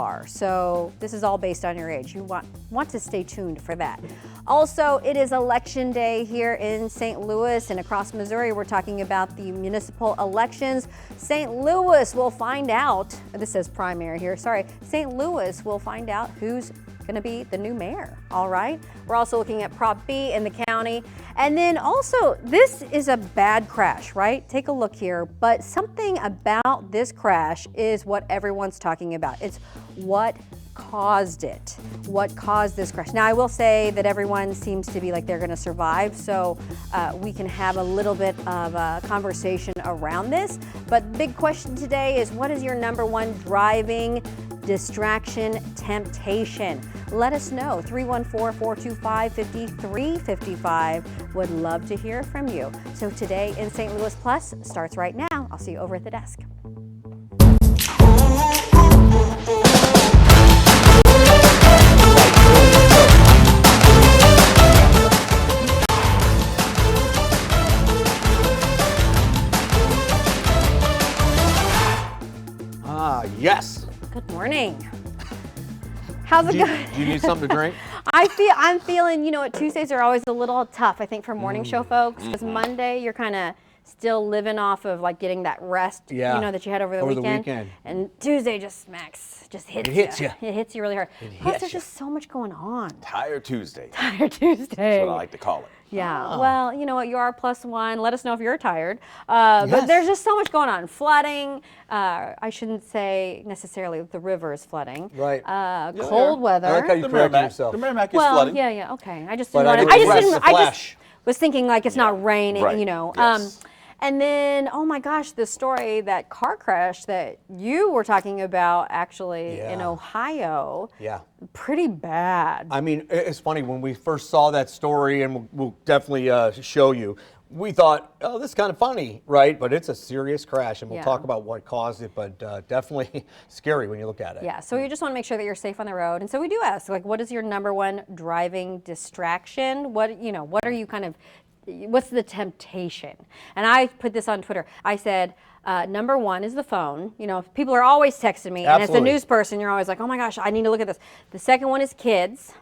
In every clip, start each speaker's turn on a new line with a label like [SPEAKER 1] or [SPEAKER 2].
[SPEAKER 1] are. So this is all based on your age. You want to stay tuned for that. Also, it is election day here in St. Louis and across Missouri. We're talking about the municipal elections. St. Louis will find out, this says primary here, sorry. St. Louis will find out who's going to be the new mayor. All right. We're also looking at Prop B in the county. And then also, this is a bad crash, right? Take a look here. But something about this crash is what everyone's talking about. It's what caused it. What caused this crash? Now, I will say that everyone seems to be like they're going to survive. So we can have a little bit of a conversation around this. But the big question today is, what is your number one driving distraction temptation? Let us know. 314-425-5355. Would love to hear from you. So today in St. Louis Plus starts right now. I'll see you over at the desk.
[SPEAKER 2] Yes.
[SPEAKER 1] Good morning. How's it going?
[SPEAKER 2] Do you need something to drink?
[SPEAKER 1] I'm feeling, you know what, Tuesdays are always a little tough, I think, for morning show folks, because Monday you're kind of still living off of like getting that rest,
[SPEAKER 2] Yeah.
[SPEAKER 1] you know, that you had over the weekend. And Tuesday just hits you. It hits you really hard. Plus, there's just so much going on.
[SPEAKER 3] Tired Tuesday.
[SPEAKER 1] Tired Tuesday.
[SPEAKER 3] That's what I like to call it.
[SPEAKER 1] Yeah, well, you know what, you are +1. Let us know if you're tired. But there's just so much going on. Flooding, I shouldn't say necessarily the river is flooding.
[SPEAKER 2] Right.
[SPEAKER 1] Cold weather.
[SPEAKER 2] I like how you corrected yourself.
[SPEAKER 3] The Merrimack is
[SPEAKER 1] Well,
[SPEAKER 3] flooding.
[SPEAKER 1] yeah, okay. I just
[SPEAKER 2] But
[SPEAKER 1] didn't
[SPEAKER 2] I
[SPEAKER 1] want to.
[SPEAKER 2] didn't
[SPEAKER 1] I
[SPEAKER 2] flash.
[SPEAKER 1] just was thinking like it's not raining,
[SPEAKER 3] Right.
[SPEAKER 1] you know.
[SPEAKER 3] Yes.
[SPEAKER 1] And then, oh my gosh, the story, that car crash that you were talking about actually in Ohio.
[SPEAKER 2] Yeah.
[SPEAKER 1] Pretty bad.
[SPEAKER 2] I mean, it's funny, when we first saw that story, and we'll definitely show you, we thought, oh, this is kind of funny, right? But it's a serious crash, and we'll talk about what caused it, but definitely scary when you look at it.
[SPEAKER 1] Yeah, so you just want to make sure that you're safe on the road. And so we do ask, like, what is your number one driving distraction? What are you kind of, what's the temptation? And I put this on Twitter. I said, number one is the phone. You know, people are always texting me. And as a news person, you're always like, oh my gosh, I need to look at this. The second one is kids.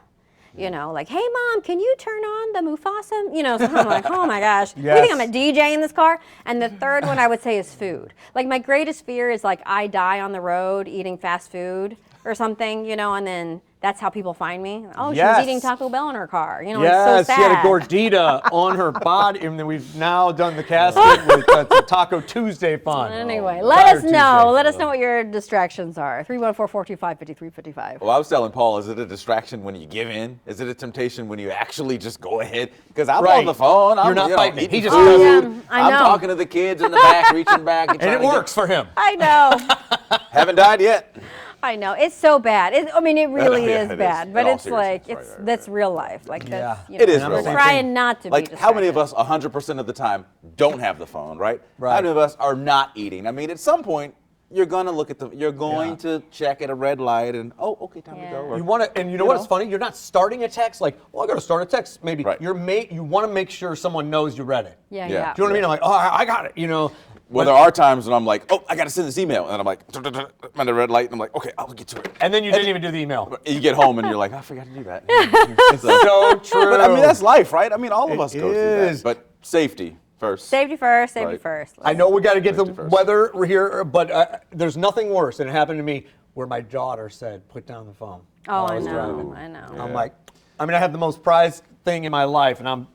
[SPEAKER 1] You know, like, hey mom, can you turn on the Mufasa? You know, so I'm like, oh my gosh. You think I'm a DJ in this car? And the third one I would say is food. Like, my greatest fear is like I die on the road eating fast food or something, you know, and then that's how people find me. Oh, she was eating Taco Bell in her car. You know, it's so sad.
[SPEAKER 2] She had a gordita on her body, and then we've now done the casket with the Taco Tuesday fun.
[SPEAKER 1] Anyway, let us know. Let us know what your distractions are. 314-425-5355.
[SPEAKER 3] Well, I was telling Paul, is it a distraction when you give in? Is it a temptation when you actually just go ahead? Because I'm on the phone.
[SPEAKER 2] You're not fighting it. He just
[SPEAKER 1] does
[SPEAKER 2] does
[SPEAKER 1] it. I know.
[SPEAKER 3] I'm talking to the kids in the back, reaching back.
[SPEAKER 2] And it works for him.
[SPEAKER 1] I know.
[SPEAKER 3] Haven't died yet.
[SPEAKER 1] I know. It's so bad. I mean, it really
[SPEAKER 3] Yeah,
[SPEAKER 1] is
[SPEAKER 3] it
[SPEAKER 1] bad.
[SPEAKER 3] is.
[SPEAKER 1] But
[SPEAKER 3] In all
[SPEAKER 1] it's like,
[SPEAKER 3] seriousness,
[SPEAKER 1] that's real life. Like, that's, you know,
[SPEAKER 3] It is real
[SPEAKER 1] we're
[SPEAKER 3] life.
[SPEAKER 1] trying not to be
[SPEAKER 3] Like, how many of
[SPEAKER 1] distracted.
[SPEAKER 3] us 100% of the time don't have the phone, right? How many of us are not eating? I mean, at some point, you're gonna look at you're going to check at a red light and, oh, okay, time to go. Or,
[SPEAKER 2] You want to, and you know what's funny? You're not starting a text like, well, I got to start a text. Maybe
[SPEAKER 3] Right.
[SPEAKER 2] you want to make sure someone knows you read it.
[SPEAKER 1] Yeah.
[SPEAKER 2] Do you know what I mean? I'm like, oh, I got it. You know.
[SPEAKER 3] Well, there are times when I'm like, oh, I got to send this email. And I'm like, I'm at the red light. And I'm like, okay, I'll get to it.
[SPEAKER 2] And then you didn't even do the email.
[SPEAKER 3] You get home and you're like, I forgot to do that.
[SPEAKER 2] So true.
[SPEAKER 3] But I mean, that's life, right? I mean, all of us go through
[SPEAKER 2] is.
[SPEAKER 3] that. But safety first.
[SPEAKER 1] Safety first, safety
[SPEAKER 3] Right.
[SPEAKER 1] first.
[SPEAKER 2] I know we got to get the
[SPEAKER 3] Safety first.
[SPEAKER 2] weather here, but there's nothing worse. And it happened to me where my daughter said, put down the phone.
[SPEAKER 1] Oh,
[SPEAKER 2] while
[SPEAKER 1] I
[SPEAKER 2] was driving.
[SPEAKER 1] know. I know.
[SPEAKER 2] I'm like, I mean, I have the most prized thing in my life, and I'm,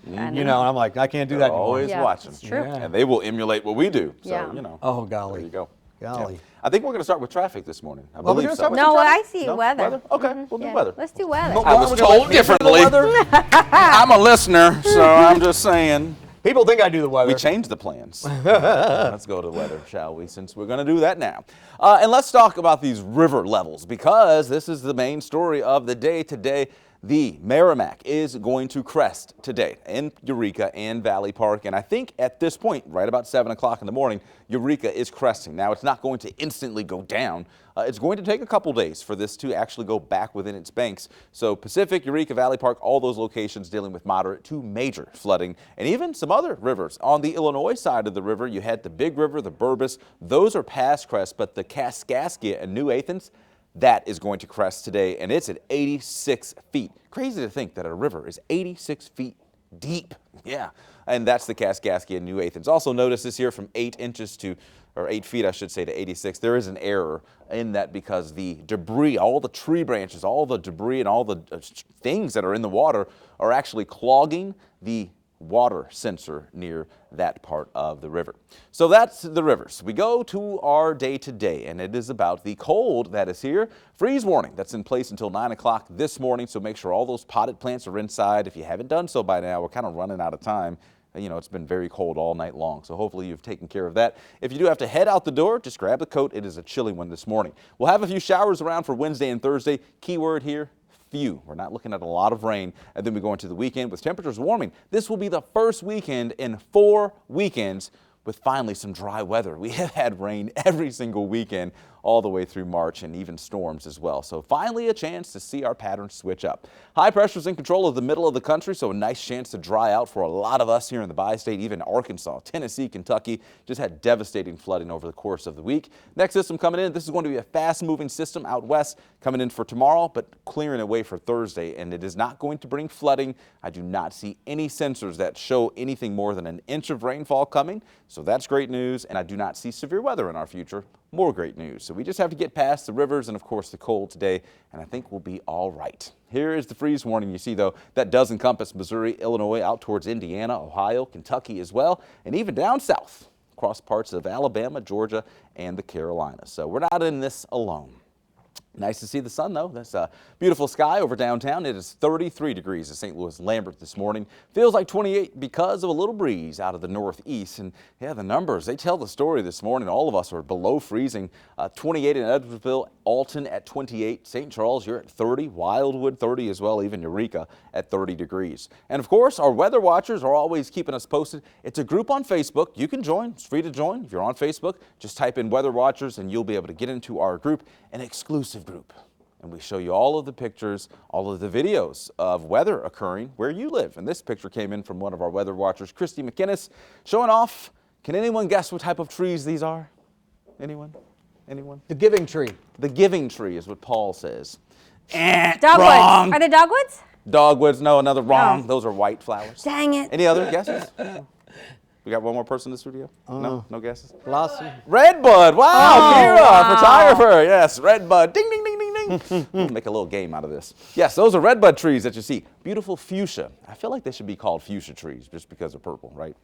[SPEAKER 2] you know, I'm like, I can't do that anymore.
[SPEAKER 3] Always
[SPEAKER 1] Yeah,
[SPEAKER 3] watching.
[SPEAKER 1] it's true.
[SPEAKER 2] Yeah.
[SPEAKER 3] And they will emulate what we do. So,
[SPEAKER 1] Yeah.
[SPEAKER 3] you know.
[SPEAKER 2] Oh, golly.
[SPEAKER 3] There you go.
[SPEAKER 2] Golly.
[SPEAKER 3] Yeah. I think we're going to start with traffic this morning. I
[SPEAKER 2] Well, we're
[SPEAKER 3] believe
[SPEAKER 2] gonna
[SPEAKER 3] so.
[SPEAKER 2] start with
[SPEAKER 1] No,
[SPEAKER 2] traffic?
[SPEAKER 1] I see weather.
[SPEAKER 3] Okay, we'll do
[SPEAKER 1] Yeah.
[SPEAKER 3] weather.
[SPEAKER 1] Let's do weather.
[SPEAKER 2] Well,
[SPEAKER 3] I was
[SPEAKER 2] we're gonna
[SPEAKER 3] told
[SPEAKER 2] let you do the
[SPEAKER 3] differently.
[SPEAKER 2] weather.
[SPEAKER 3] I'm a listener, so I'm just saying.
[SPEAKER 2] People think I do the weather.
[SPEAKER 3] We changed the plans. Let's go to the weather, shall we, since we're going to do that now. And let's talk about these river levels, because this is the main story of the day today. The Merrimack is going to crest today in Eureka and Valley Park. And I think at this point, right about 7 o'clock in the morning, Eureka is cresting. Now, it's not going to instantly go down. It's going to take a couple days for this to actually go back within its banks. So Pacific, Eureka, Valley Park, all those locations dealing with moderate to major flooding, and even some other rivers. On the Illinois side of the river, you had the Big River, the Burbus. Those are past crest, but the Kaskaskia and New Athens, that is going to crest today, and it's at 86 feet. Crazy to think that a river is 86 feet deep. Yeah, and that's the Kaskaskia in New Athens. Also notice this here from 8 inches to, or 8 feet, I should say, to 86. There is an error in that because the debris, all the tree branches, all the debris and all the things that are in the water are actually clogging the water sensor near that part of the river. So that's the rivers. We go to our day today, and it is about the cold that is here. Freeze warning that's in place until 9 o'clock this morning, so make sure all those potted plants are inside. If you haven't done so by now, we're kind of running out of time. You know, it's been very cold all night long, so hopefully you've taken care of that. If you do have to head out the door, just grab the coat. It is a chilly one this morning. We'll have a few showers around for Wednesday and Thursday. Keyword here, few. We're not looking at a lot of rain, and then we go into the weekend with temperatures warming. This will be the first weekend in 4 weekends with finally some dry weather. We have had rain every single weekend all the way through March, and even storms as well. So finally a chance to see our patterns switch up. High pressure's in control of the middle of the country, so a nice chance to dry out for a lot of us here in the bi-state. Even Arkansas, Tennessee, Kentucky just had devastating flooding over the course of the week. Next system coming in, this is going to be a fast-moving system out west coming in for tomorrow, but clearing away for Thursday, and it is not going to bring flooding. I do not see any sensors that show anything more than an inch of rainfall coming, so that's great news, and I do not see severe weather in our future. More great news. So we just have to get past the rivers and, of course, the cold today, and I think we'll be all right. Here is the freeze warning. You see, though, that does encompass Missouri, Illinois, out towards Indiana, Ohio, Kentucky as well, and even down south across parts of Alabama, Georgia, and the Carolinas. So we're not in this alone. Nice to see the sun, though. That's a beautiful sky over downtown. It is 33 degrees at St. Louis Lambert this morning. Feels like 28 because of a little breeze out of the northeast. And yeah, the numbers, they tell the story this morning. All of us are below freezing. 28 in Edwardsville, Alton at 28, St. Charles, you're at 30, Wildwood 30 as well, even Eureka at 30 degrees. And of course, our weather watchers are always keeping us posted. It's a group on Facebook. You can join. It's free to join. If you're on Facebook, just type in Weather Watchers and you'll be able to get into our group, an exclusive group. And we show you all of the pictures, all of the videos of weather occurring where you live. And this picture came in from one of our weather watchers, Christy McInnes, showing off. Can anyone guess what type of trees these are? Anyone? Anyone?
[SPEAKER 2] The giving tree.
[SPEAKER 3] The giving tree is what Paul says.
[SPEAKER 1] Dogwoods.
[SPEAKER 3] Wrong.
[SPEAKER 1] Are they dogwoods?
[SPEAKER 3] Dogwoods, no, another wrong.
[SPEAKER 1] Oh.
[SPEAKER 3] Those are white flowers.
[SPEAKER 1] Dang it.
[SPEAKER 3] Any other guesses? We got one more person in the studio? No? No guesses?
[SPEAKER 2] Blossom.
[SPEAKER 3] Redbud. Wow,
[SPEAKER 1] Oh,
[SPEAKER 3] Kira,
[SPEAKER 1] wow.
[SPEAKER 3] photographer. Yes, redbud. Ding, ding, ding, ding, ding. Make a little game out of this. Yes, those are redbud trees that you see. Beautiful fuchsia. I feel like they should be called fuchsia trees just because they're purple, right?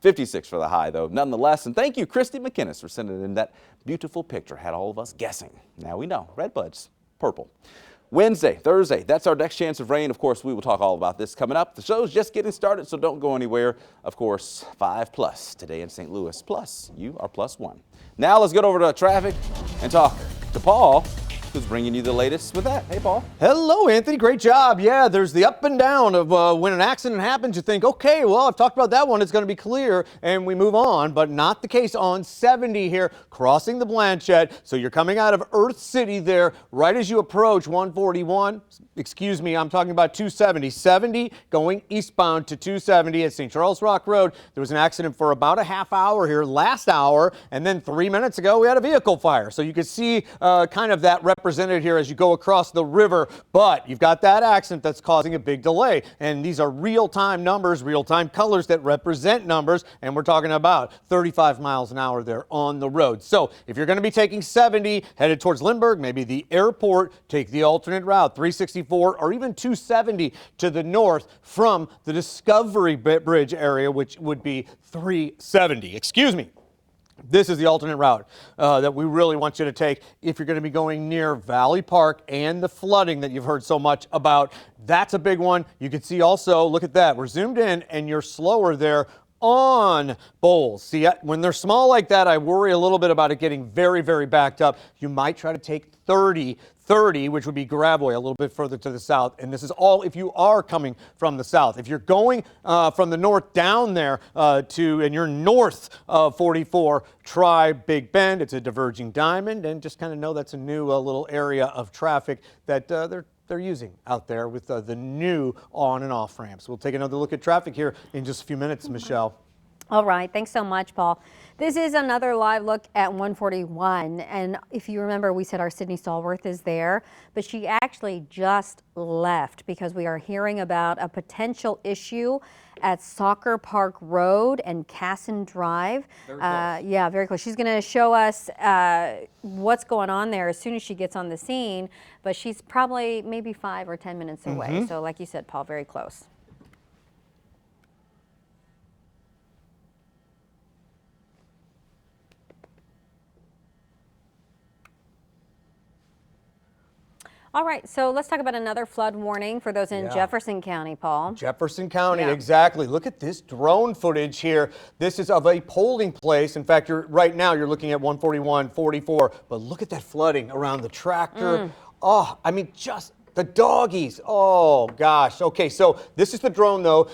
[SPEAKER 3] 56 for the high, though, nonetheless. And thank you, Christy McInnes, for sending in that beautiful picture. Had all of us guessing. Now we know. Redbud's purple. Wednesday, Thursday, that's our next chance of rain. Of course, we will talk all about this coming up. The show's just getting started, so don't go anywhere. Of course, 5+ today in St. Louis. Plus, you are +1. Now let's get over to traffic and talk to Paul, who's bringing you the latest with that. Hey, Paul.
[SPEAKER 2] Hello, Anthony. Great job. Yeah, there's the up and down of when an accident happens, you think, okay, well, I've talked about that one. It's going to be clear, and we move on. But not the case on 70 here, crossing the Blanchette. So you're coming out of Earth City there right as you approach 141. Excuse me, I'm talking about 270. 70 going eastbound to 270 at St. Charles Rock Road. There was an accident for about a half hour here last hour, and then 3 minutes ago we had a vehicle fire. So you could see kind of that represented here as you go across the river, but you've got that accident that's causing a big delay. And these are real-time numbers, real-time colors that represent numbers, and we're talking about 35 miles an hour there on the road. So if you're going to be taking 70 headed towards Lindbergh, maybe the airport, take the alternate route, 364 or even 270 to the north from the Discovery Bridge area, which would be 370. Excuse me. This is the alternate route that we really want you to take if you're going to be going near Valley Park and the flooding that you've heard so much about. That's a big one. You can see also, look at that. We're zoomed in and you're slower there on Bowles. See, when they're small like that, I worry a little bit about it getting very, very backed up. You might try to take 30, which would be Gravois, a little bit further to the south. And this is all if you are coming from the south. If you're going from the north down there and you're north of 44, try Big Bend. It's a diverging diamond, and just kind of know that's a new little area of traffic that they're using out there with the new on and off ramps. We'll take another look at traffic here in just a few minutes, Michelle.
[SPEAKER 1] All right. Thanks so much, Paul. This is another live look at 141, and if you remember, we said our Sydney Stallworth is there, but she actually just left because we are hearing about a potential issue at Soccer Park Road and Casson Drive.
[SPEAKER 2] Very close.
[SPEAKER 1] Yeah, very close. She's going to show us what's going on there as soon as she gets on the scene, but she's probably maybe 5 or 10 minutes away. So like you said, Paul, very close. All right, so let's talk about another flood warning for those in Jefferson County, Paul.
[SPEAKER 2] Jefferson County, exactly. Look at this drone footage here. This is of a polling place. In fact, right now you're looking at 141, 44, but look at that flooding around the tractor. Oh, I mean, just the doggies. Oh, gosh. Okay, so this is the drone, though,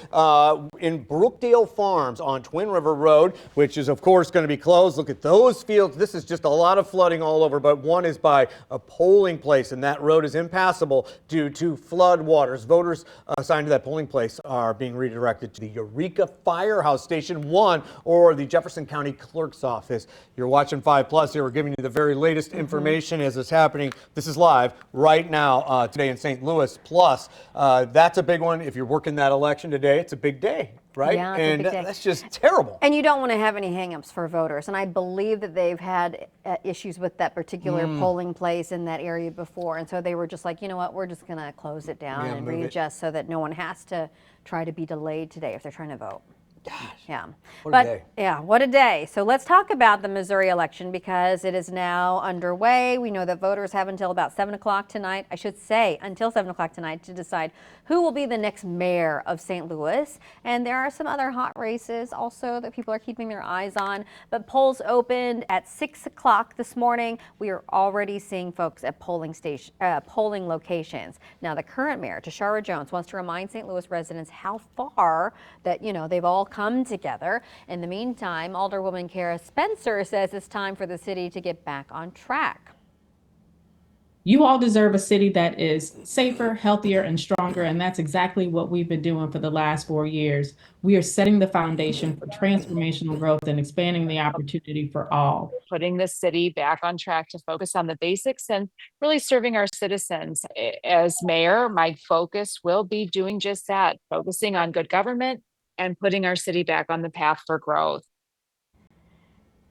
[SPEAKER 2] in Brookdale Farms on Twin River Road, which is, of course, going to be closed. Look at those fields. This is just a lot of flooding all over, but one is by a polling place, and that road is impassable due to flood waters. Voters assigned to that polling place are being redirected to the Eureka Firehouse Station 1 or the Jefferson County Clerk's Office. You're watching 5 Plus here. We're giving you the very latest information as it's happening. This is live right now today in St. Louis. Plus, that's a big one. If you're working that election today, it's a big day, right?
[SPEAKER 1] Yeah, it's
[SPEAKER 2] and
[SPEAKER 1] a big day.
[SPEAKER 2] That's just terrible.
[SPEAKER 1] And you don't want to have any hangups for voters. And I believe that they've had issues with that particular polling place in that area before. And so they were just like, you know what, we're just going to close it down and readjust so that no one has to try to be delayed today if they're trying to vote.
[SPEAKER 2] Gosh.
[SPEAKER 1] Yeah.
[SPEAKER 2] What a day.
[SPEAKER 1] Yeah, what a day. So let's talk about the Missouri election because it is now underway. We know that voters have until about 7 o'clock tonight, I should say until 7 o'clock tonight, to decide who will be the next mayor of St. Louis. And there are some other hot races also that people are keeping their eyes on. But polls opened at 6 o'clock this morning. We are already seeing folks at polling locations. Now, the current mayor, Tashara Jones, wants to remind St. Louis residents how far that, they've all come together. In the meantime, Alderwoman Kara Spencer says it's time for the city to get back on track.
[SPEAKER 4] You all deserve a city that is safer, healthier, and stronger, and that's exactly what we've been doing for the last 4 years. We are setting the foundation for transformational growth and expanding the opportunity for all.
[SPEAKER 5] Putting the city back on track to focus on the basics and really serving our citizens. As mayor, my focus will be doing just that, focusing on good government and putting our city back on the path for growth.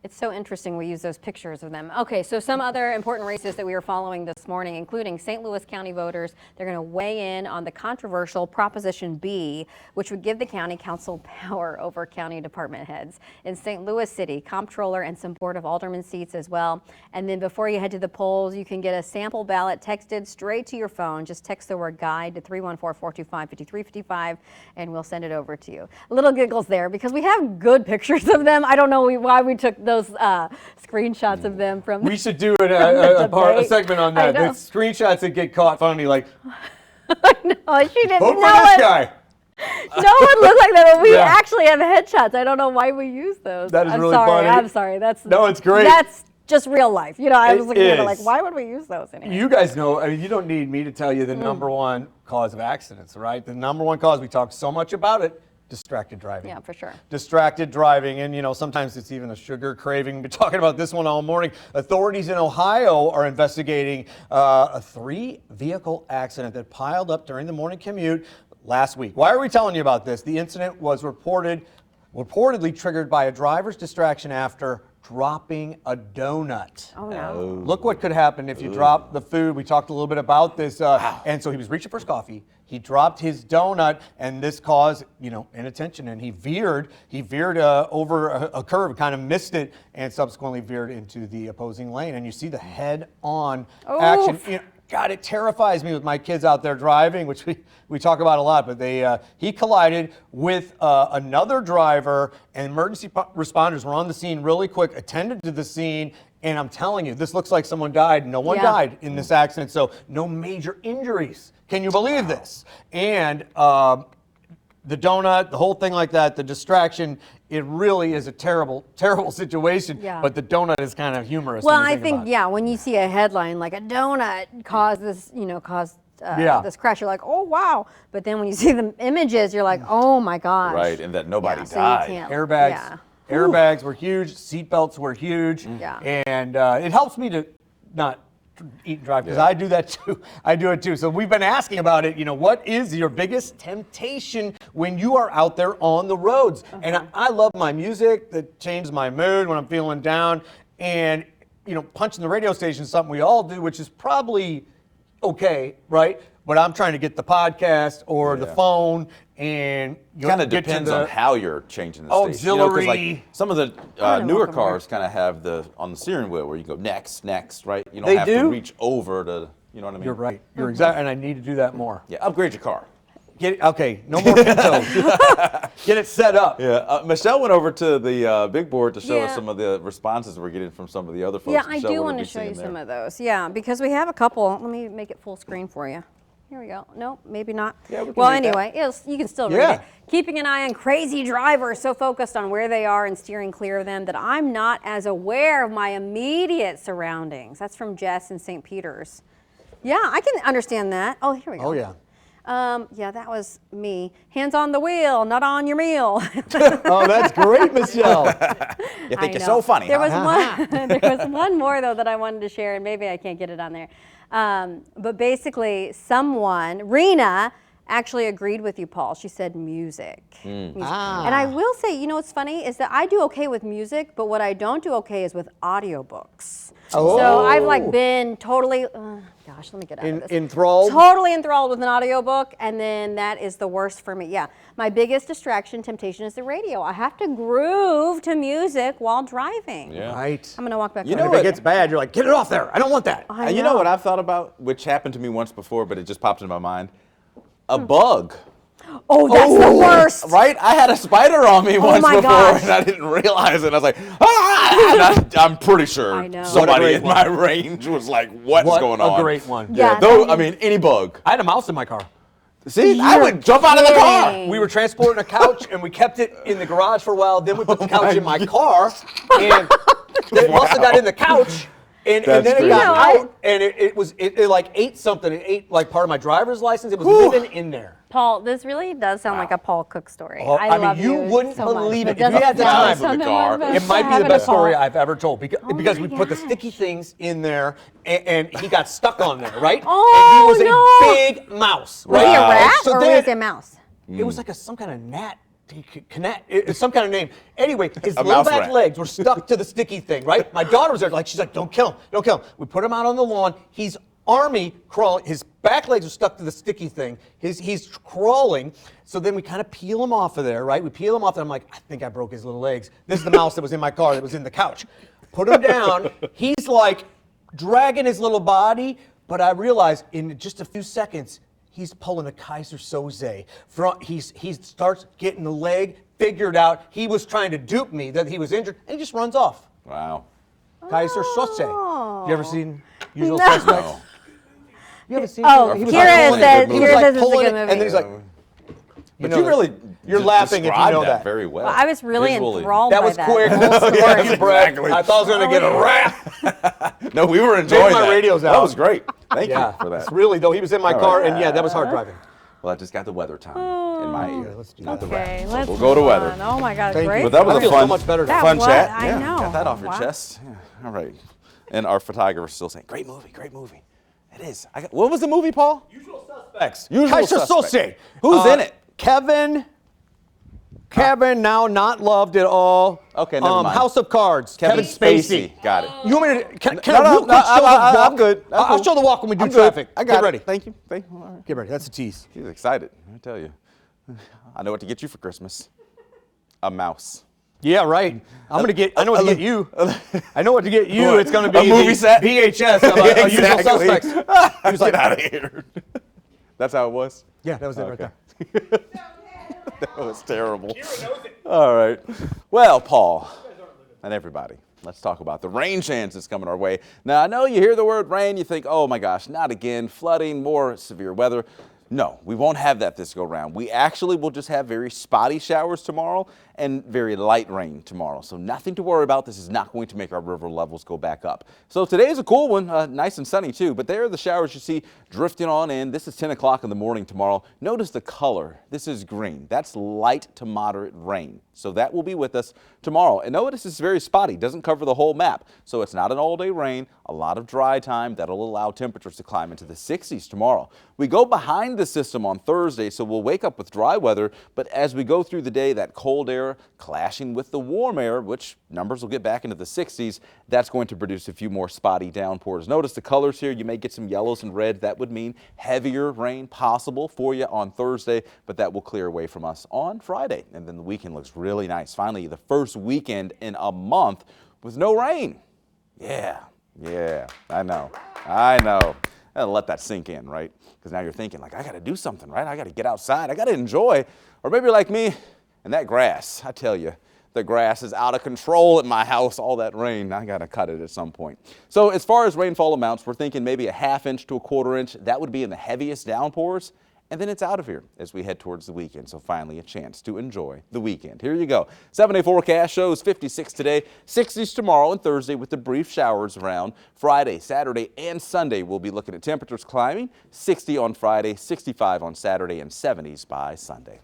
[SPEAKER 1] It's so interesting we use those pictures of them. Okay, so some other important races that we are following this morning, including St. Louis County voters. They're going to weigh in on the controversial Proposition B, which would give the county council power over county department heads. In St. Louis City, comptroller and some board of alderman seats as well. And then before you head to the polls, you can get a sample ballot texted straight to your phone. Just text the word GUIDE to 314-425-5355 and we'll send it over to you. Little giggles there because we have good pictures of them. I don't know why we took those screenshots of them from.
[SPEAKER 2] We should do a segment on that. The screenshots that get caught funny, like.
[SPEAKER 1] I know, she didn't.
[SPEAKER 2] Vote for this guy.
[SPEAKER 1] No one looks like that, but we actually have headshots. I don't know why we use those.
[SPEAKER 2] That is
[SPEAKER 1] I'm
[SPEAKER 2] really
[SPEAKER 1] sorry.
[SPEAKER 2] funny.
[SPEAKER 1] I'm sorry.
[SPEAKER 2] It's great.
[SPEAKER 1] That's just real life. I was looking at it like,
[SPEAKER 2] is.
[SPEAKER 1] why would we use those anyway?
[SPEAKER 2] You guys know, you don't need me to tell you the number one cause of accidents, right? The number one cause, we talk so much about it, distracted driving.
[SPEAKER 1] Yeah, for sure.
[SPEAKER 2] Distracted driving, and sometimes it's even a sugar craving. We've been talking about this one all morning. Authorities in Ohio are investigating a 3-vehicle accident that piled up during the morning commute last week. Why are we telling you about this? The incident was reportedly triggered by a driver's distraction after dropping a donut.
[SPEAKER 1] Oh no.
[SPEAKER 2] Look what could happen if you drop the food. We talked a little bit about this. And so he was reaching for his coffee. He dropped his donut, and this caused, inattention. And he veered over a curve, kind of missed it, and subsequently veered into the opposing lane. And you see the head-on action. God, it terrifies me with my kids out there driving, which we talk about a lot, but he collided with another driver, and emergency responders were on the scene really quick, attended to the scene, and I'm telling you, this looks like someone died. No one died in this accident, so no major injuries. Can you believe this? And the donut, the whole thing like that, the distraction, it really is a terrible, terrible situation. Yeah. But the donut is kind of humorous.
[SPEAKER 1] Well, I think, when you see a headline like a donut caused this, this crash, you're like, oh, wow. But then when you see the images, you're like, oh, my gosh.
[SPEAKER 3] Right, and that nobody died.
[SPEAKER 1] So you can't,
[SPEAKER 2] airbags Airbags were huge. Seatbelts were huge.
[SPEAKER 1] Yeah.
[SPEAKER 2] And it helps me to not eat and drive because I do that too. I do it too. So we've been asking about it. What is your biggest temptation when you are out there on the roads? And I love my music that changes my mood when I'm feeling down. And punching the radio station is something we all do, which is probably okay, right? But I'm trying to get the podcast or the phone, and
[SPEAKER 3] kind of depends on how you're changing the station.
[SPEAKER 2] Auxiliary.
[SPEAKER 3] Like some of the newer cars kind of have on the steering wheel where you go next, right? You don't have to reach over to, you know what I mean?
[SPEAKER 2] You're right. You're exactly, and I need to do that more.
[SPEAKER 3] Yeah, upgrade your car.
[SPEAKER 2] Okay, no more Pintos. Get it set up.
[SPEAKER 3] Yeah, Michelle went over to the big board to show us some of the responses we're getting from some of the other folks.
[SPEAKER 1] Yeah, I
[SPEAKER 3] Michelle,
[SPEAKER 1] do
[SPEAKER 3] what
[SPEAKER 1] want
[SPEAKER 3] did
[SPEAKER 1] to
[SPEAKER 3] we
[SPEAKER 1] show
[SPEAKER 3] see
[SPEAKER 1] you
[SPEAKER 3] in there?
[SPEAKER 1] some of those. Yeah, because we have a couple. Let me make it full screen for you. Here we go. No, maybe not.
[SPEAKER 3] Yeah, we can
[SPEAKER 1] well,
[SPEAKER 3] read that.
[SPEAKER 1] anyway, you can still read it. Keeping an eye on crazy drivers, so focused on where they are and steering clear of them that I'm not as aware of my immediate surroundings. That's from Jess in St. Peter's. Yeah, I can understand that. Oh, here we go.
[SPEAKER 2] Oh, yeah.
[SPEAKER 1] Yeah, that was me. Hands on the wheel, not on your meal.
[SPEAKER 2] Oh, that's great, Michelle.
[SPEAKER 3] You think you're so funny,
[SPEAKER 1] There
[SPEAKER 3] huh?
[SPEAKER 1] was one. There was one more though that I wanted to share, and maybe I can't get it on there. But basically, Rena, actually agreed with you, Paul. She said music. And I will say, what's funny is that I do okay with music, but what I don't do okay is with audiobooks.
[SPEAKER 2] Oh.
[SPEAKER 1] So I've been totally, gosh, let me get out of this.
[SPEAKER 2] Enthralled?
[SPEAKER 1] Totally enthralled with an audiobook, and then that is the worst for me. Yeah, my biggest temptation is the radio. I have to groove to music while driving.
[SPEAKER 3] Yeah.
[SPEAKER 2] Right.
[SPEAKER 1] I'm gonna walk back.
[SPEAKER 2] If it gets bad, you're like, get it off there. I don't want that.
[SPEAKER 3] And you know what I've thought about, which happened to me once before, but it just popped into my mind? A bug.
[SPEAKER 1] Oh, that's the worst.
[SPEAKER 3] Right? I had a spider on me once
[SPEAKER 1] my
[SPEAKER 3] before,
[SPEAKER 1] gosh.
[SPEAKER 3] and I didn't realize it. I was like, ah! And I'm pretty sure
[SPEAKER 1] I know.
[SPEAKER 3] somebody
[SPEAKER 2] What a
[SPEAKER 3] in
[SPEAKER 2] great
[SPEAKER 3] my range was like, what's going on?
[SPEAKER 2] A great one.
[SPEAKER 1] Yeah.
[SPEAKER 3] Any bug.
[SPEAKER 2] I had a mouse in my car.
[SPEAKER 3] See, I would jump out of the car.
[SPEAKER 1] kidding.
[SPEAKER 2] We were transporting a couch, and we kept it in the garage for a while. Then we put the couch in my car, and it must have got in the couch. And then
[SPEAKER 3] That's
[SPEAKER 2] it got
[SPEAKER 1] crazy.
[SPEAKER 2] out, and it like ate something. It ate like part of my driver's license. It was living in there.
[SPEAKER 1] Paul, this really does sound like a Paul Cook story.
[SPEAKER 2] Oh,
[SPEAKER 1] I love
[SPEAKER 2] you wouldn't
[SPEAKER 1] so much.
[SPEAKER 2] believe it. If
[SPEAKER 1] doesn't
[SPEAKER 2] you had the
[SPEAKER 1] sound
[SPEAKER 2] time
[SPEAKER 3] in the
[SPEAKER 1] something
[SPEAKER 3] car,
[SPEAKER 1] like
[SPEAKER 2] It might be
[SPEAKER 1] having
[SPEAKER 2] the best
[SPEAKER 1] a Paul.
[SPEAKER 2] story I've ever told because
[SPEAKER 1] my
[SPEAKER 2] we put the
[SPEAKER 1] gosh.
[SPEAKER 2] sticky things in there, and he got stuck on there, right?
[SPEAKER 1] Oh,
[SPEAKER 2] and he was
[SPEAKER 1] no.
[SPEAKER 2] a big mouse.
[SPEAKER 1] Was he a
[SPEAKER 2] right?
[SPEAKER 1] rat
[SPEAKER 2] So
[SPEAKER 1] or
[SPEAKER 2] then-
[SPEAKER 1] was he a mouse?
[SPEAKER 2] It was like some kind of gnat. It's some kind of name. Anyway, his
[SPEAKER 3] A
[SPEAKER 2] little
[SPEAKER 3] mouse
[SPEAKER 2] back
[SPEAKER 3] rat.
[SPEAKER 2] legs were stuck to the sticky thing, right? My daughter was there, she's like, don't kill him, don't kill him. We put him out on the lawn. He's army crawling. His back legs are stuck to the sticky thing. He's crawling. So then we kind of peel him off of there, right? We peel him off, and I'm like, I think I broke his little legs. This is the mouse that was in my car that was in the couch. Put him down. He's like dragging his little body, but I realize in just a few seconds, he's pulling a Kaiser Soze. He starts getting the leg figured out. He was trying to dupe me that he was injured, and he just runs off.
[SPEAKER 3] Wow.
[SPEAKER 2] Kaiser Soze. You ever seen Usual
[SPEAKER 1] No.
[SPEAKER 2] Suspects? You haven't seen
[SPEAKER 1] Oh,
[SPEAKER 2] it? He was
[SPEAKER 1] Kira
[SPEAKER 2] like pulling
[SPEAKER 1] says
[SPEAKER 2] it. He was like
[SPEAKER 1] this is a
[SPEAKER 2] pulling
[SPEAKER 1] good
[SPEAKER 2] it,
[SPEAKER 1] movie.
[SPEAKER 2] and then he's like,
[SPEAKER 3] But
[SPEAKER 2] know
[SPEAKER 3] you
[SPEAKER 2] that.
[SPEAKER 3] really
[SPEAKER 2] You're laughing if you
[SPEAKER 3] described
[SPEAKER 2] know that.
[SPEAKER 3] very well.
[SPEAKER 1] Well, I was really
[SPEAKER 3] Visually.
[SPEAKER 1] enthralled
[SPEAKER 2] that
[SPEAKER 1] by
[SPEAKER 2] was
[SPEAKER 1] that.
[SPEAKER 2] quick.
[SPEAKER 1] whole story.
[SPEAKER 2] Yes, Brett.
[SPEAKER 3] Exactly.
[SPEAKER 2] I thought I was going to get a rap.
[SPEAKER 3] No, we were enjoying
[SPEAKER 2] my
[SPEAKER 3] that.
[SPEAKER 2] radio's
[SPEAKER 3] That
[SPEAKER 2] out.
[SPEAKER 3] was great. Thank
[SPEAKER 2] Yeah,
[SPEAKER 3] you for that.
[SPEAKER 2] it's really though. He was in my
[SPEAKER 3] All
[SPEAKER 2] car,
[SPEAKER 3] right.
[SPEAKER 2] and yeah, that was hard driving.
[SPEAKER 3] Well, I just got the weather time in my ear.
[SPEAKER 2] let's do
[SPEAKER 3] Not the
[SPEAKER 1] Okay,
[SPEAKER 3] rap. So
[SPEAKER 1] let's
[SPEAKER 3] we'll go to
[SPEAKER 1] move
[SPEAKER 3] weather.
[SPEAKER 1] on. Oh my God,
[SPEAKER 2] Thank you.
[SPEAKER 1] great.
[SPEAKER 3] But that was
[SPEAKER 2] I
[SPEAKER 3] a
[SPEAKER 2] feel
[SPEAKER 3] fun,
[SPEAKER 2] so much better now.
[SPEAKER 3] fun
[SPEAKER 1] That
[SPEAKER 3] chat.
[SPEAKER 1] was- I
[SPEAKER 3] Yeah,
[SPEAKER 1] know.
[SPEAKER 3] got that off your
[SPEAKER 1] Wow.
[SPEAKER 3] chest. Yeah. All right. And our photographer's still saying, great movie, great movie. It is. What was the movie, Paul?
[SPEAKER 2] Usual Suspects.
[SPEAKER 3] Usual
[SPEAKER 2] Kaiser
[SPEAKER 3] Suspects.
[SPEAKER 2] Soze.
[SPEAKER 3] Who's in it?
[SPEAKER 2] Kevin, now not loved at all.
[SPEAKER 3] Okay, never mind.
[SPEAKER 2] House of Cards. Kevin Spacey.
[SPEAKER 3] Got it.
[SPEAKER 2] You want me to? Can
[SPEAKER 3] No,
[SPEAKER 2] I real quick show the walk?
[SPEAKER 3] I'm good. I'm
[SPEAKER 2] I'll
[SPEAKER 3] cool.
[SPEAKER 2] show the walk when we do
[SPEAKER 3] I'm good.
[SPEAKER 2] traffic.
[SPEAKER 3] I got
[SPEAKER 2] Get
[SPEAKER 3] it.
[SPEAKER 2] ready.
[SPEAKER 3] Thank you. Thank you. All right.
[SPEAKER 2] Get ready. That's a tease.
[SPEAKER 3] He's excited. I tell you. I know what to get you for Christmas. A mouse.
[SPEAKER 2] Yeah, right. I know what to get you. I know what to get you.
[SPEAKER 3] What?
[SPEAKER 2] It's going to
[SPEAKER 3] A
[SPEAKER 2] be
[SPEAKER 3] movie
[SPEAKER 2] the
[SPEAKER 3] set?
[SPEAKER 2] VHS of Usual
[SPEAKER 3] Exactly.
[SPEAKER 2] Suspects.
[SPEAKER 3] He was like, get out of here. That's how it was?
[SPEAKER 2] Yeah, that was it right
[SPEAKER 3] Okay.
[SPEAKER 2] there.
[SPEAKER 3] That was terrible. All right. Well, Paul and everybody, let's talk about the rain chances coming our way. Now, I know you hear the word rain, you think, oh my gosh, not again, flooding, more severe weather. No, we won't have that this go round. We actually will just have very spotty showers tomorrow and very light rain tomorrow. So nothing to worry about. This is not going to make our river levels go back up. So today is a cool one, nice and sunny too, but there are the showers you see drifting on in. This is 10 o'clock in the morning tomorrow. Notice the color. This is green. That's light to moderate rain. So that will be with us tomorrow. And notice it's very spotty, doesn't cover the whole map. So it's not an all-day rain, a lot of dry time. That'll allow temperatures to climb into the 60s tomorrow. We go behind the system on Thursday, so we'll wake up with dry weather. But as we go through the day, that cold air clashing with the warm air, which numbers will get back into the 60s, that's going to produce a few more spotty downpours. Notice the colors here. You may get some yellows and reds. That would mean heavier rain possible for you on Thursday, but that will clear away from us on Friday. And then the weekend looks really nice. Finally, the first weekend in a month with no rain. Yeah, I know. I gotta let that sink in, right? Because now you're thinking, like, I gotta do something, right? I gotta get outside. I gotta enjoy. Or maybe you're like me, and that grass, I tell you, the grass is out of control at my house. All that rain, I gotta cut it at some point. So as far as rainfall amounts, we're thinking maybe a ½ inch to a ¼ inch. That would be in the heaviest downpours. And then it's out of here as we head towards the weekend. So finally a chance to enjoy the weekend. Here you go. 7-day forecast shows 56 today, 60s tomorrow and Thursday with the brief showers around. Friday, Saturday, and Sunday we'll be looking at temperatures climbing. 60 on Friday, 65 on Saturday, and 70s by Sunday.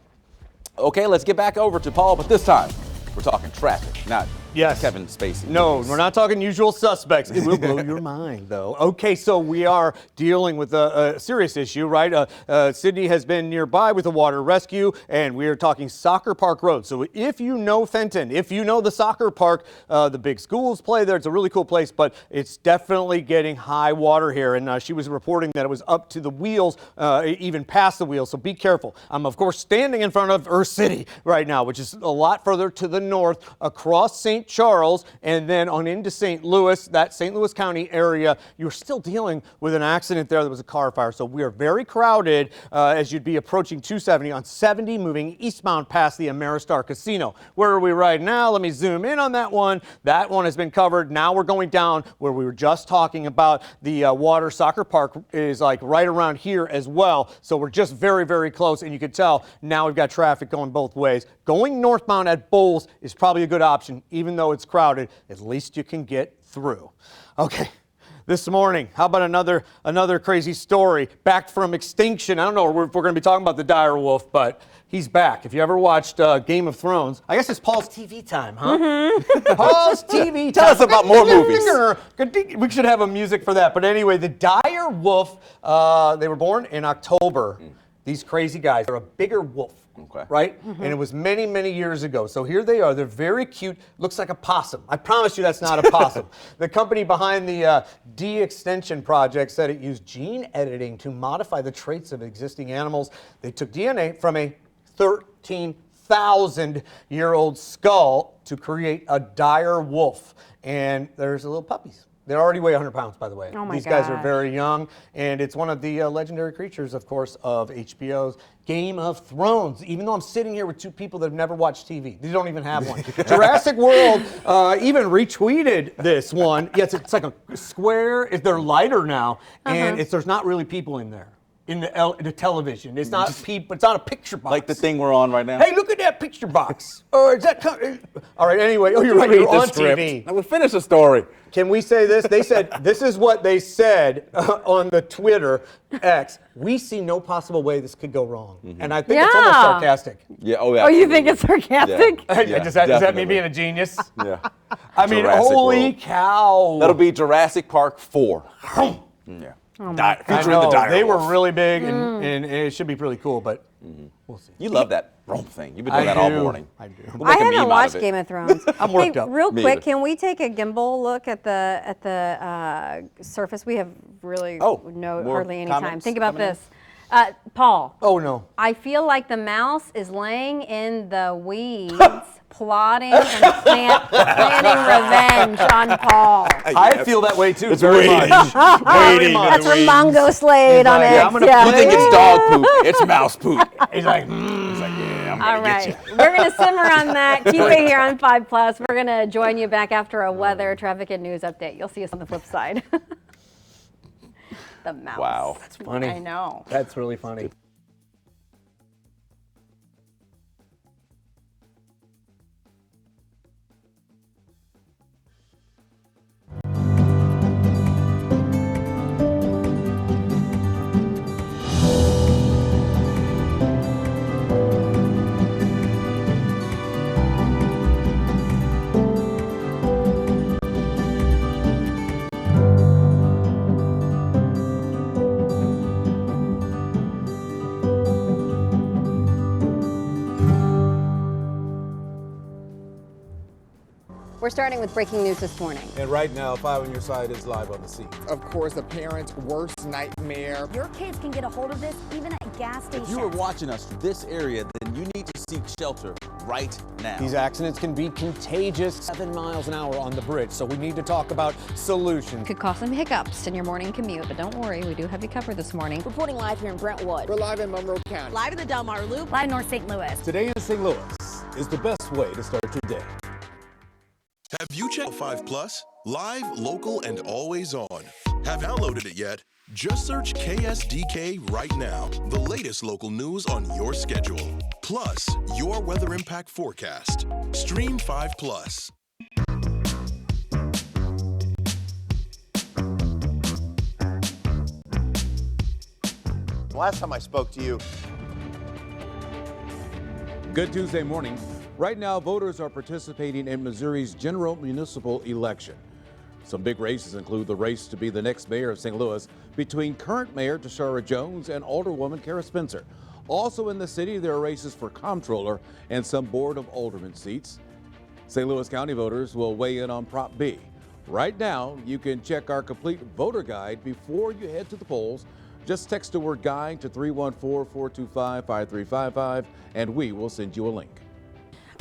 [SPEAKER 3] Okay, let's get back over to Paul, but this time we're talking traffic, not Kevin Spacey.
[SPEAKER 2] No, we're not talking usual suspects. It will blow your mind, though. Okay, so we are dealing with a serious issue, right? Sydney has been nearby with a water rescue, and we are talking Soccer Park Road. So if you know Fenton, if you know the soccer park, the big schools play there. It's a really cool place, but it's definitely getting high water here. And she was reporting that it was up to the wheels, even past the wheels. So be careful. I'm, of course, standing in front of Earth City right now, which is a lot further to the north, across St. Charles, and then on into St. Louis, that St. Louis County area. You're still dealing with an accident there. There was a car fire, so we are very crowded as you'd be approaching 270 on 70, moving eastbound past the Ameristar Casino. Where are we right now? Let me zoom in on that one. That one has been covered. Now we're going down where we were just talking about the water. Soccer Park is like right around here as well, so we're just very, very close, and you can tell now we've got traffic going both ways. Going northbound at Bowles is probably a good option, even though it's crowded. At least you can get through. Okay, this morning, how about another crazy story? Back from extinction. I don't know if we're going to be talking about the dire wolf, but he's back. If you ever watched Game of Thrones, I guess it's Paul's TV time, huh? Mm-hmm. Paul's TV time.
[SPEAKER 3] Tell us about more movies.
[SPEAKER 2] We should have a music for that. But anyway, the dire wolf, they were born in October. These crazy guys are a bigger wolf.
[SPEAKER 3] Okay.
[SPEAKER 2] Right? Mm-hmm. And it was many, many years ago. So here they are. They're very cute. Looks like a possum. I promise you that's not a possum. The company behind the de-extension project said it used gene editing to modify the traits of existing animals. They took DNA from a 13,000-year-old skull to create a dire wolf. And there's the little puppies. They already weigh 100 pounds, by the way.
[SPEAKER 1] Oh my
[SPEAKER 2] These guys are
[SPEAKER 1] gosh.
[SPEAKER 2] very young, and it's one of the legendary creatures, of course, of HBO's Game of Thrones. Even though I'm sitting here with two people that have never watched TV. They don't even have one. Jurassic World even retweeted this one. Yes, it's like a square. They're lighter now, and there's not really people in there. In the television. It's not it's not a picture box.
[SPEAKER 3] Like the thing we're on right now.
[SPEAKER 2] Hey, look at that picture box. Or is that all right, anyway. Oh, you're right. You're on TV.
[SPEAKER 3] Now we finish the story.
[SPEAKER 2] Can we say this? They said, this is what they said on the Twitter X. We see no possible way this could go wrong. Mm-hmm. And I think it's almost sarcastic.
[SPEAKER 3] Yeah, oh yeah.
[SPEAKER 1] Oh, you think it's sarcastic?
[SPEAKER 3] Yeah.
[SPEAKER 2] Is that me being a genius?
[SPEAKER 3] Yeah.
[SPEAKER 2] I mean,
[SPEAKER 3] Jurassic
[SPEAKER 2] holy
[SPEAKER 3] World.
[SPEAKER 2] cow.
[SPEAKER 3] That'll be Jurassic Park 4. Yeah.
[SPEAKER 2] I
[SPEAKER 3] Featuring
[SPEAKER 2] know,
[SPEAKER 3] the dire
[SPEAKER 2] they were
[SPEAKER 3] wolf.
[SPEAKER 2] really big, and it should be really cool, but we'll see.
[SPEAKER 3] You love that rump thing. You've been doing that all morning.
[SPEAKER 2] I do.
[SPEAKER 3] We'll
[SPEAKER 1] I
[SPEAKER 3] make a meme
[SPEAKER 1] haven't
[SPEAKER 3] out
[SPEAKER 1] watched
[SPEAKER 3] of it.
[SPEAKER 1] Game of Thrones.
[SPEAKER 2] I'm worked up.
[SPEAKER 1] Real
[SPEAKER 3] Me
[SPEAKER 1] quick,
[SPEAKER 3] either.
[SPEAKER 1] can we take a gimbal look at the surface? We have really
[SPEAKER 3] more
[SPEAKER 1] hardly any time.
[SPEAKER 3] comments
[SPEAKER 1] Think about
[SPEAKER 3] coming in?
[SPEAKER 1] this. Paul,
[SPEAKER 2] Oh, no.
[SPEAKER 1] I feel like the mouse is laying in the weeds, plotting and planning revenge on Paul.
[SPEAKER 2] I feel that way, too.
[SPEAKER 3] It's
[SPEAKER 2] very
[SPEAKER 3] waiting.
[SPEAKER 2] much. Very much.
[SPEAKER 1] That's from Mongo Slade on
[SPEAKER 2] like,
[SPEAKER 1] X.
[SPEAKER 2] yeah, I'm gonna
[SPEAKER 1] Yeah.
[SPEAKER 3] You think it's dog poop? It's mouse poop.
[SPEAKER 2] He's like,
[SPEAKER 3] Yeah, I'm
[SPEAKER 1] All
[SPEAKER 3] gonna
[SPEAKER 1] right,
[SPEAKER 3] get you.
[SPEAKER 1] we're going to simmer on that. Keep it here on 5 Plus. We're going to join you back after a weather, traffic, and news update. You'll see us on the flip side. The mouse.
[SPEAKER 3] Wow.
[SPEAKER 2] That's funny.
[SPEAKER 1] I know.
[SPEAKER 2] That's really funny.
[SPEAKER 1] We're starting with breaking news this morning.
[SPEAKER 6] And right now, 5 on Your Side is live on the scene.
[SPEAKER 7] Of course, a parent's worst nightmare.
[SPEAKER 8] Your kids can get a hold of this even at gas stations.
[SPEAKER 3] If you are watching us from this area, then you need to seek shelter right now.
[SPEAKER 2] These accidents can be contagious, 7 miles an hour on the bridge, so we need to talk about solutions.
[SPEAKER 1] Could cause some hiccups in your morning commute, but don't worry, we do have you covered this morning.
[SPEAKER 8] Reporting live here in Brentwood.
[SPEAKER 7] We're live in Monroe County.
[SPEAKER 8] Live in the Del Mar Loop. Live in North St. Louis.
[SPEAKER 6] Today in St. Louis is the best way to start your day.
[SPEAKER 9] Have you checked 5 Plus? Live, local, and always on. Have downloaded it yet? Just search KSDK right now. The latest local news on your schedule. Plus, your weather impact forecast. Stream 5 Plus.
[SPEAKER 10] Last time I spoke to you.
[SPEAKER 6] Good Tuesday morning. Right now, voters are participating in Missouri's general municipal election. Some big races include the race to be the next mayor of St. Louis between current mayor Tashara Jones and Alderwoman Kara Spencer. Also in the city, there are races for comptroller and some board of aldermen seats. St. Louis County voters will weigh in on Prop B. Right now, you can check our complete voter guide before you head to the polls. Just text the word guide to 314-425-5355 and we will send you a link.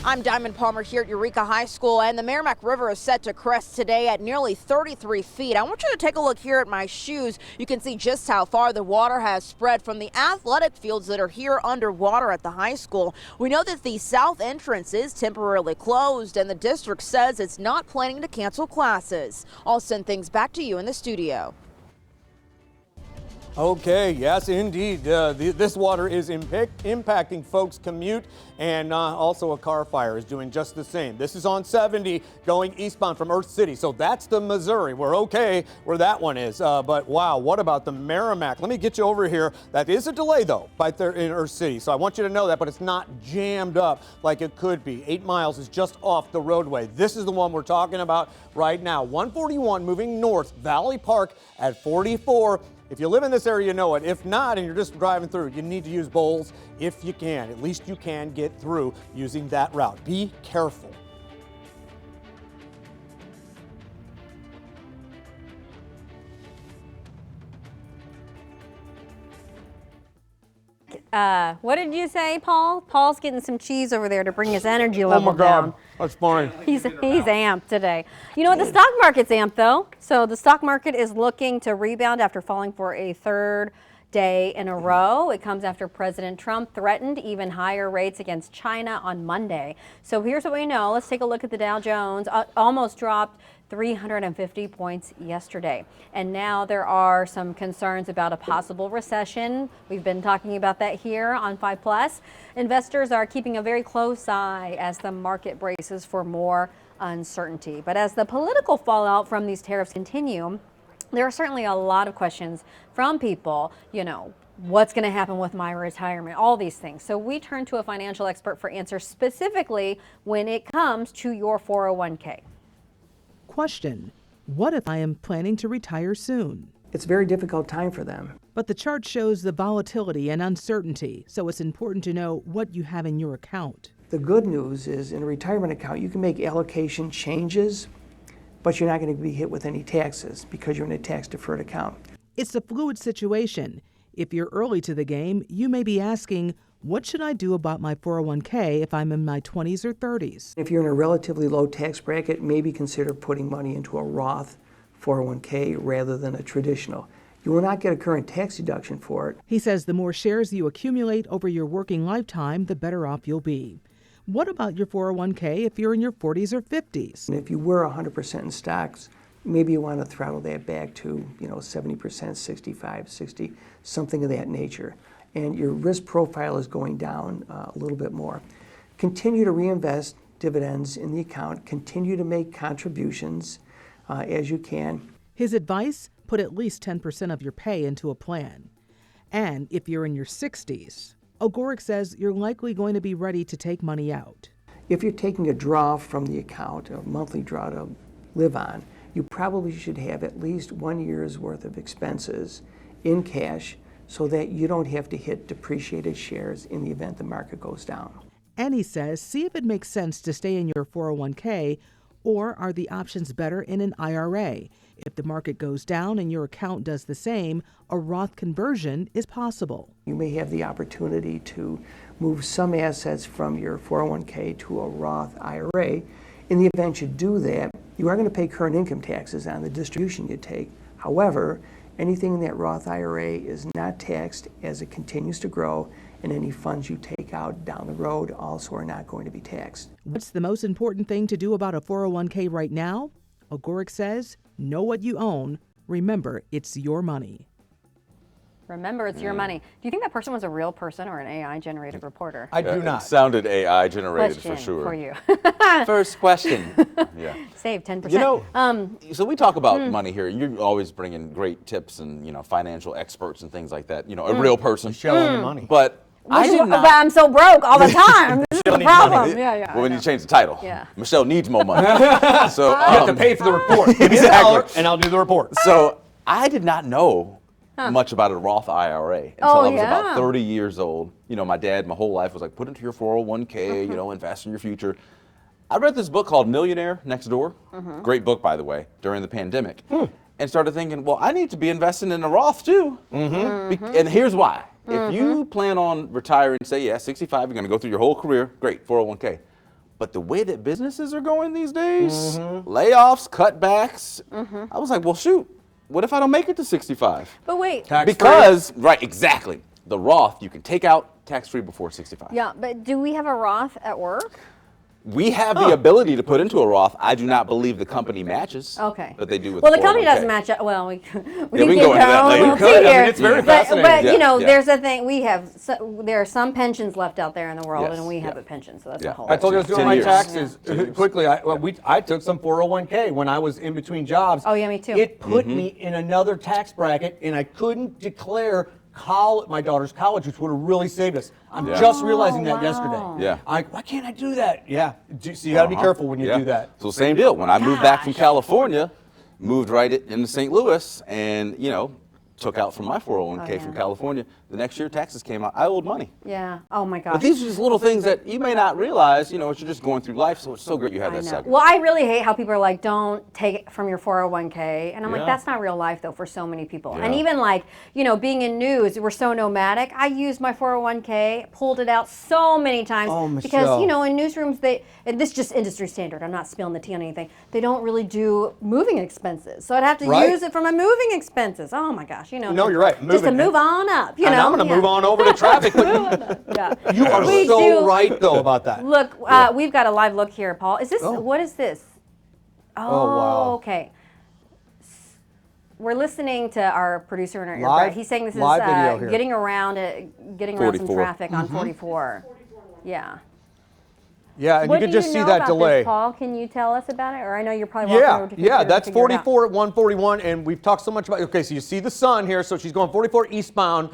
[SPEAKER 8] I'm Diamond Palmer here at Eureka High School, and the Merrimack River is set to crest today at nearly 33 feet. I want you to take a look here at my shoes. You can see just how far the water has spread from the athletic fields that are here underwater at the high school. We know that the south entrance is temporarily closed, and the district says it's not planning to cancel classes. I'll send things back to you in the studio.
[SPEAKER 2] Okay, yes, indeed. This water is impacting folks' commute, and also a car fire is doing just the same. This is on 70 going eastbound from Earth City, so that's the Missouri. We're okay where that one is, but wow, what about the Merrimack? Let me get you over here. That is a delay, though, right there in Earth City, so I want you to know that, but it's not jammed up like it could be. 8 miles is just off the roadway. This is the one we're talking about right now. 141 moving north, Valley Park at 44. If you live in this area, you know it. If not, and you're just driving through, you need to use Bowles if you can. At least you can get through using that route. Be careful.
[SPEAKER 1] What did you say, Paul? Paul's getting some cheese over there to bring his energy level down.
[SPEAKER 2] That's fine.
[SPEAKER 1] He's amped today. You know what? The stock market's amped, though. So the stock market is looking to rebound after falling for a third day in a row. It comes after President Trump threatened even higher rates against China on Monday. So here's what we know. Let's take a look at the Dow Jones. Almost dropped 350 points yesterday. And now there are some concerns about a possible recession. We've been talking about that here on 5 Plus. Investors are keeping a very close eye as the market braces for more uncertainty. But as the political fallout from these tariffs continue, there are certainly a lot of questions from people, what's going to happen with my retirement, all these things. So we turn to a financial expert for answers specifically when it comes to your 401k.
[SPEAKER 11] Question: what if I am planning to retire soon?
[SPEAKER 12] It's a very difficult time for them.
[SPEAKER 11] But the chart shows the volatility and uncertainty, so it's important to know what you have in your account.
[SPEAKER 12] The good news is in a retirement account, you can make allocation changes, but you're not going to be hit with any taxes because you're in a tax-deferred account.
[SPEAKER 11] It's a fluid situation. If you're early to the game, you may be asking, what should I do about my 401k if I'm in my 20s or 30s?
[SPEAKER 12] If you're in a relatively low tax bracket, maybe consider putting money into a Roth 401k rather than a traditional. You will not get a current tax deduction for it.
[SPEAKER 11] He says the more shares you accumulate over your working lifetime, the better off you'll be. What about your 401k if you're in your 40s or 50s?
[SPEAKER 12] And if you were 100% in stocks, maybe you want to throttle that back to 70%, 65, 60, something of that nature. And your risk profile is going down a little bit more. Continue to reinvest dividends in the account. Continue to make contributions as you can.
[SPEAKER 11] His advice? Put at least 10% of your pay into a plan. And if you're in your 60s, O'Gorick says you're likely going to be ready to take money out.
[SPEAKER 12] If you're taking a draw from the account, a monthly draw to live on, you probably should have at least 1 year's worth of expenses in cash so that you don't have to hit depreciated shares in the event the market goes down.
[SPEAKER 11] And he says, see if it makes sense to stay in your 401k Or are the options better in an IRA? If the market goes down and your account does the same, a Roth conversion is possible.
[SPEAKER 12] You may have the opportunity to move some assets from your 401k to a Roth IRA. In the event you do that, you are going to pay current income taxes on the distribution you take. However, anything in that Roth IRA is not taxed as it continues to grow, and any funds you take out down the road also are not going to be taxed.
[SPEAKER 11] What's the most important thing to do about a 401k right now? Agoric says, know what you own. Remember, it's your money.
[SPEAKER 1] Remember, it's your money. Do you think that person was a real person or an AI-generated reporter?
[SPEAKER 2] I do not.
[SPEAKER 3] It sounded AI generated
[SPEAKER 1] Question
[SPEAKER 3] for sure.
[SPEAKER 1] for you.
[SPEAKER 3] First question. Yeah.
[SPEAKER 1] Save 10%.
[SPEAKER 3] You know, so we talk about money here. You're always bringing great tips and, financial experts and things like that. A real person.
[SPEAKER 2] Michelle on the money.
[SPEAKER 3] But I did
[SPEAKER 1] But
[SPEAKER 3] not.
[SPEAKER 1] I'm so broke all the time. This is the problem.
[SPEAKER 3] Well, we need to change the title.
[SPEAKER 1] Yeah.
[SPEAKER 3] Michelle needs more money. So
[SPEAKER 2] You have to pay for the report. Give me
[SPEAKER 3] Exactly.
[SPEAKER 2] $1 and I'll do the report.
[SPEAKER 3] So I did not know much about a Roth IRA until I was about
[SPEAKER 1] yeah.
[SPEAKER 3] 30 years old. My dad, my whole life was like, put into your 401k, invest in your future. I read this book called Millionaire Next Door. Great book, by the way, during the pandemic. And started thinking, well, I need to be investing in a Roth too. And here's why. If you plan on retiring, say, 65, you're going to go through your whole career, great, 401k. But the way that businesses are going these days, layoffs, cutbacks, I was like, well, shoot, what if I don't make it to 65?
[SPEAKER 1] But wait.
[SPEAKER 3] Because, right, exactly. The Roth, you can take out tax-free before 65.
[SPEAKER 1] Yeah, but do we have a Roth at work?
[SPEAKER 3] We have the ability to put into a Roth. I do not believe the company matches.
[SPEAKER 1] Okay.
[SPEAKER 3] But they do with
[SPEAKER 1] Well, the
[SPEAKER 3] 401k.
[SPEAKER 1] company doesn't match up. Well, we can
[SPEAKER 3] we can go into that
[SPEAKER 1] our own
[SPEAKER 3] later.
[SPEAKER 1] little
[SPEAKER 3] We could.
[SPEAKER 1] thing
[SPEAKER 3] I mean,
[SPEAKER 1] here.
[SPEAKER 2] it's very
[SPEAKER 1] But
[SPEAKER 2] fascinating.
[SPEAKER 3] Yeah.
[SPEAKER 1] there's a thing. There are some pensions left out there in the world,
[SPEAKER 3] Yes.
[SPEAKER 1] and we have
[SPEAKER 3] Yeah.
[SPEAKER 1] a pension, so that's
[SPEAKER 3] Yeah.
[SPEAKER 1] a whole.
[SPEAKER 2] I told you I was doing
[SPEAKER 3] 10
[SPEAKER 2] my
[SPEAKER 3] years.
[SPEAKER 2] taxes
[SPEAKER 3] 10 years.
[SPEAKER 2] quickly. I took some 401k when I was in between jobs.
[SPEAKER 1] Oh, yeah, me too.
[SPEAKER 2] It put me in another tax bracket, and I couldn't declare my daughter's college, which would have really saved us. I'm just realizing that yesterday.
[SPEAKER 3] Yeah.
[SPEAKER 2] Why can't I do that? Yeah. So you got to be careful when you do that.
[SPEAKER 3] So same deal. When I moved back from California, moved right into St. Louis, and took out from my 401k from California. The next year taxes came out. I owed money.
[SPEAKER 1] Yeah. Oh my gosh.
[SPEAKER 3] But these are just little things that you may not realize, as you're just going through life. So it's so great you have that segment.
[SPEAKER 1] Well, I really hate how people are like, don't take it from your 401k. And I'm like, that's not real life, though, for so many people. And even like, being in news, we're so nomadic. I used my 401k, pulled it out so many times.
[SPEAKER 2] Oh,
[SPEAKER 1] because,
[SPEAKER 2] Michelle.
[SPEAKER 1] in newsrooms, and this is just industry standard. I'm not spilling the tea on anything. They don't really do moving expenses. So I'd have to use it for my moving expenses. Oh, my gosh.
[SPEAKER 2] No, you're right.
[SPEAKER 1] Just to
[SPEAKER 2] Moving.
[SPEAKER 1] move on up,
[SPEAKER 2] And I'm going to move on over to traffic.
[SPEAKER 1] Yeah.
[SPEAKER 2] You are
[SPEAKER 1] We
[SPEAKER 2] so
[SPEAKER 1] do-
[SPEAKER 2] right, though, about that.
[SPEAKER 1] Look, we've got a live look here, Paul. Is this, what is this? Oh,
[SPEAKER 2] wow.
[SPEAKER 1] okay. We're listening to our producer in our ear.
[SPEAKER 2] Live-
[SPEAKER 1] Brett. He's saying this is
[SPEAKER 2] live video here.
[SPEAKER 1] getting around some
[SPEAKER 3] 44.
[SPEAKER 1] traffic on 44. Yeah.
[SPEAKER 2] Yeah, and
[SPEAKER 1] What
[SPEAKER 2] you can
[SPEAKER 1] do
[SPEAKER 2] just see
[SPEAKER 1] know
[SPEAKER 2] that
[SPEAKER 1] about
[SPEAKER 2] delay.
[SPEAKER 1] This, Paul, can you tell us about it? Or I know you're probably walking over to
[SPEAKER 2] Yeah,
[SPEAKER 1] computer to
[SPEAKER 2] that's
[SPEAKER 1] figure it out.
[SPEAKER 2] 44 at 141, and we've talked so much about. Okay, so you see the sun here, so she's going 44 eastbound.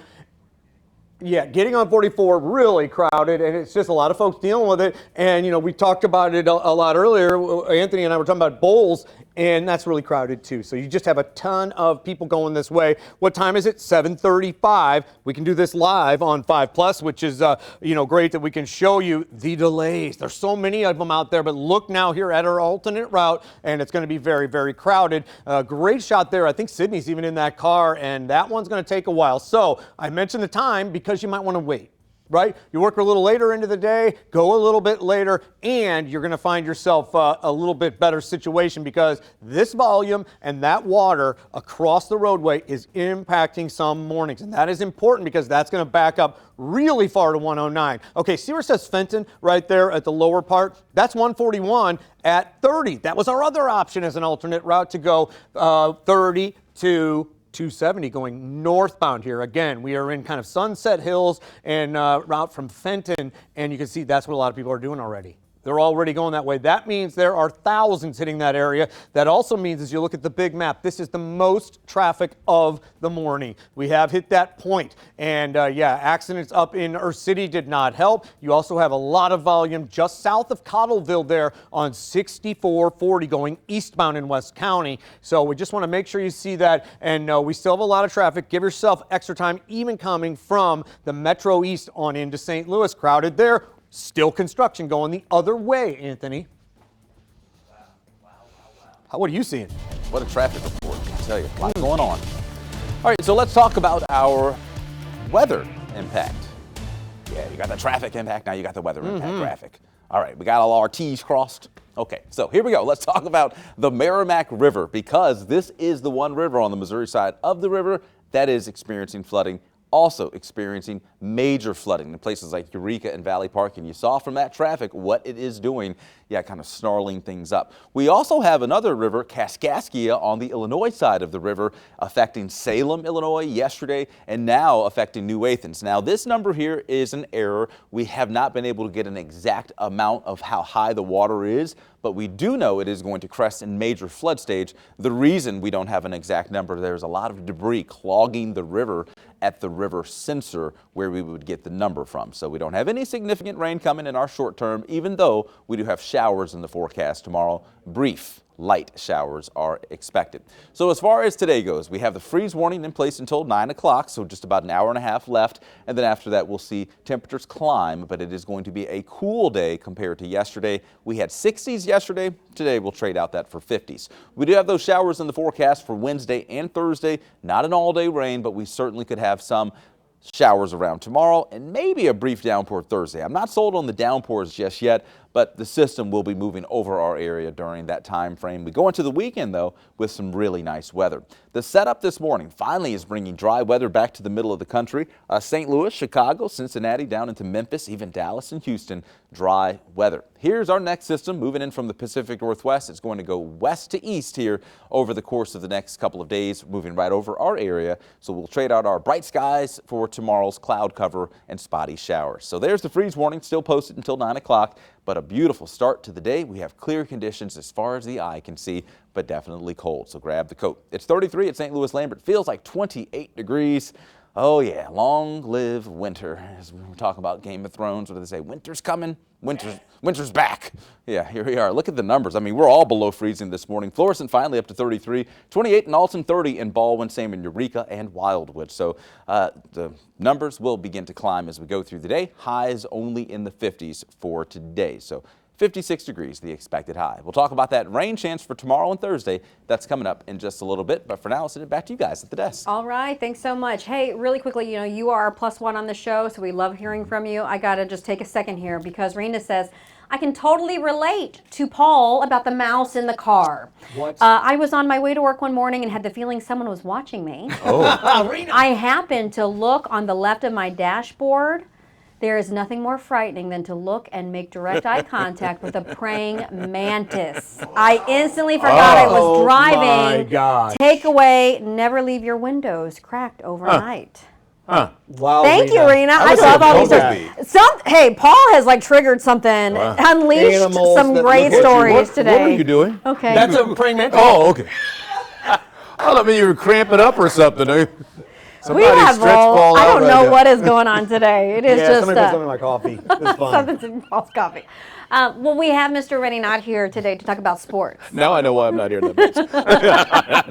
[SPEAKER 2] Yeah, getting on 44 really crowded, and it's just a lot of folks dealing with it. And we talked about it a lot earlier. Anthony and I were talking about Bowles, and that's really crowded too. So you just have a ton of people going this way. What time is it? 7:35. We can do this live on 5 Plus, which is great that we can show you the delays. There's so many of them out there, but look now here at our alternate route, and it's going to be very, very crowded. Great shot there. I think Sydney's even in that car, and that one's going to take a while. So I mentioned the time because you might want to wait. Right? You work a little later into the day, go a little bit later, and you're going to find yourself a little bit better situation because this volume and that water across the roadway is impacting some mornings. And that is important because that's going to back up really far to 109. Okay, see where it says Fenton right there at the lower part? That's 141 at 30. That was our other option as an alternate route to go 30 to 270 going northbound here. Again, we are in kind of Sunset Hills and route from Fenton, and you can see that's what a lot of people are doing already. They're already going that way. That means there are thousands hitting that area. That also means as you look at the big map, this is the most traffic of the morning. We have hit that point. And accidents up in our city did not help. You also have a lot of volume just south of Cottleville there on 6440 going eastbound in West County. So we just want to make sure you see that. And we still have a lot of traffic. Give yourself extra time even coming from the Metro East on into St. Louis. Crowded there. Still construction going the other way, Anthony. What are you seeing?
[SPEAKER 3] What a traffic report, I tell you, a lot going on. All right, so let's talk about our weather impact. Yeah, you got the traffic impact, now you got the weather impact graphic. All right, we got all our T's crossed. Okay, so here we go. Let's talk about the Merrimack River, because this is the one river on the Missouri side of the river that is experiencing flooding, also experiencing major flooding in places like Eureka and Valley Park. And you saw from that traffic what it is doing, kind of snarling things up. We also have another river, Kaskaskia, on the Illinois side of the river, affecting Salem, Illinois yesterday, and now affecting New Athens. Now, this number here is an error. We have not been able to get an exact amount of how high the water is, but we do know it is going to crest in major flood stage. The reason we don't have an exact number, there's a lot of debris clogging the river at the river sensor where we would get the number from. So we don't have any significant rain coming in our short term, even though we do have showers in the forecast tomorrow. Brief, light showers are expected. So as far as today goes, we have the freeze warning in place until 9 o'clock, so just about an hour and a half left. And then after that, we'll see temperatures climb, but it is going to be a cool day compared to yesterday. We had 60s yesterday. Today, we'll trade out that for 50s. We do have those showers in the forecast for Wednesday and Thursday. Not an all-day rain, but we certainly could have some showers around tomorrow and maybe a brief downpour Thursday. I'm not sold on the downpours just yet, but the system will be moving over our area during that time frame. We go into the weekend, though, with some really nice weather. The setup this morning finally is bringing dry weather back to the middle of the country. St. Louis, Chicago, Cincinnati, down into Memphis, even Dallas and Houston, dry weather. Here's our next system moving in from the Pacific Northwest. It's going to go west to east here over the course of the next couple of days, moving right over our area. So we'll trade out our bright skies for tomorrow's cloud cover and spotty showers. So there's the freeze warning, still posted until 9 o'clock. But a beautiful start to the day. We have clear conditions as far as the eye can see, but definitely cold, so grab the coat. It's 33 at St. Louis Lambert. Feels like 28 degrees. Oh yeah, long live winter. As we were talking about Game of Thrones, what do they say? Winter's coming, winter's back. Yeah, here we are. Look at the numbers. I mean, we're all below freezing this morning. Florissant finally up to 33, 28 in Alton, 30 in Baldwin, same in Eureka and Wildwood. So the numbers will begin to climb as we go through the day. Highs only in the 50s for today. So 56 degrees, the expected high. We'll talk about that rain chance for tomorrow and Thursday. That's coming up in just a little bit. But for now, I'll send it back to you guys at the desk.
[SPEAKER 1] All right. Thanks so much. Hey, really quickly, you are +1 on the show, so we love hearing from you. I got to just take a second here because Rena says, I can totally relate to Paul about the mouse in the car.
[SPEAKER 2] What?
[SPEAKER 1] I was on my way to work one morning and had the feeling someone was watching me.
[SPEAKER 2] Oh, Rena.
[SPEAKER 1] I happened to look on the left of my dashboard. There is nothing more frightening than to look and make direct eye contact with a praying mantis. I instantly forgot I was driving.
[SPEAKER 2] My God.
[SPEAKER 1] Takeaway, never leave your windows cracked overnight.
[SPEAKER 2] Wow,
[SPEAKER 1] Thank you, Rena. I
[SPEAKER 6] would
[SPEAKER 1] love
[SPEAKER 6] say
[SPEAKER 1] all these stories. Hey, Paul has triggered something, unleashed
[SPEAKER 2] Animals
[SPEAKER 1] some
[SPEAKER 2] that
[SPEAKER 1] great
[SPEAKER 2] look at you.
[SPEAKER 1] stories today.
[SPEAKER 6] What are you doing?
[SPEAKER 1] Okay.
[SPEAKER 2] That's a praying mantis.
[SPEAKER 6] Oh, okay. I mean, you were cramping up or something.
[SPEAKER 1] We have
[SPEAKER 6] stretched
[SPEAKER 1] all,
[SPEAKER 6] Paul
[SPEAKER 1] I
[SPEAKER 6] out
[SPEAKER 1] don't
[SPEAKER 6] right
[SPEAKER 1] know
[SPEAKER 6] now.
[SPEAKER 1] what is going on today. It is just
[SPEAKER 2] somebody put something in my coffee. It's fine.
[SPEAKER 1] something's in Paul's coffee. Well, we have Mr. Rennie not here today to talk about sports.
[SPEAKER 6] Now I know why I'm not here that much.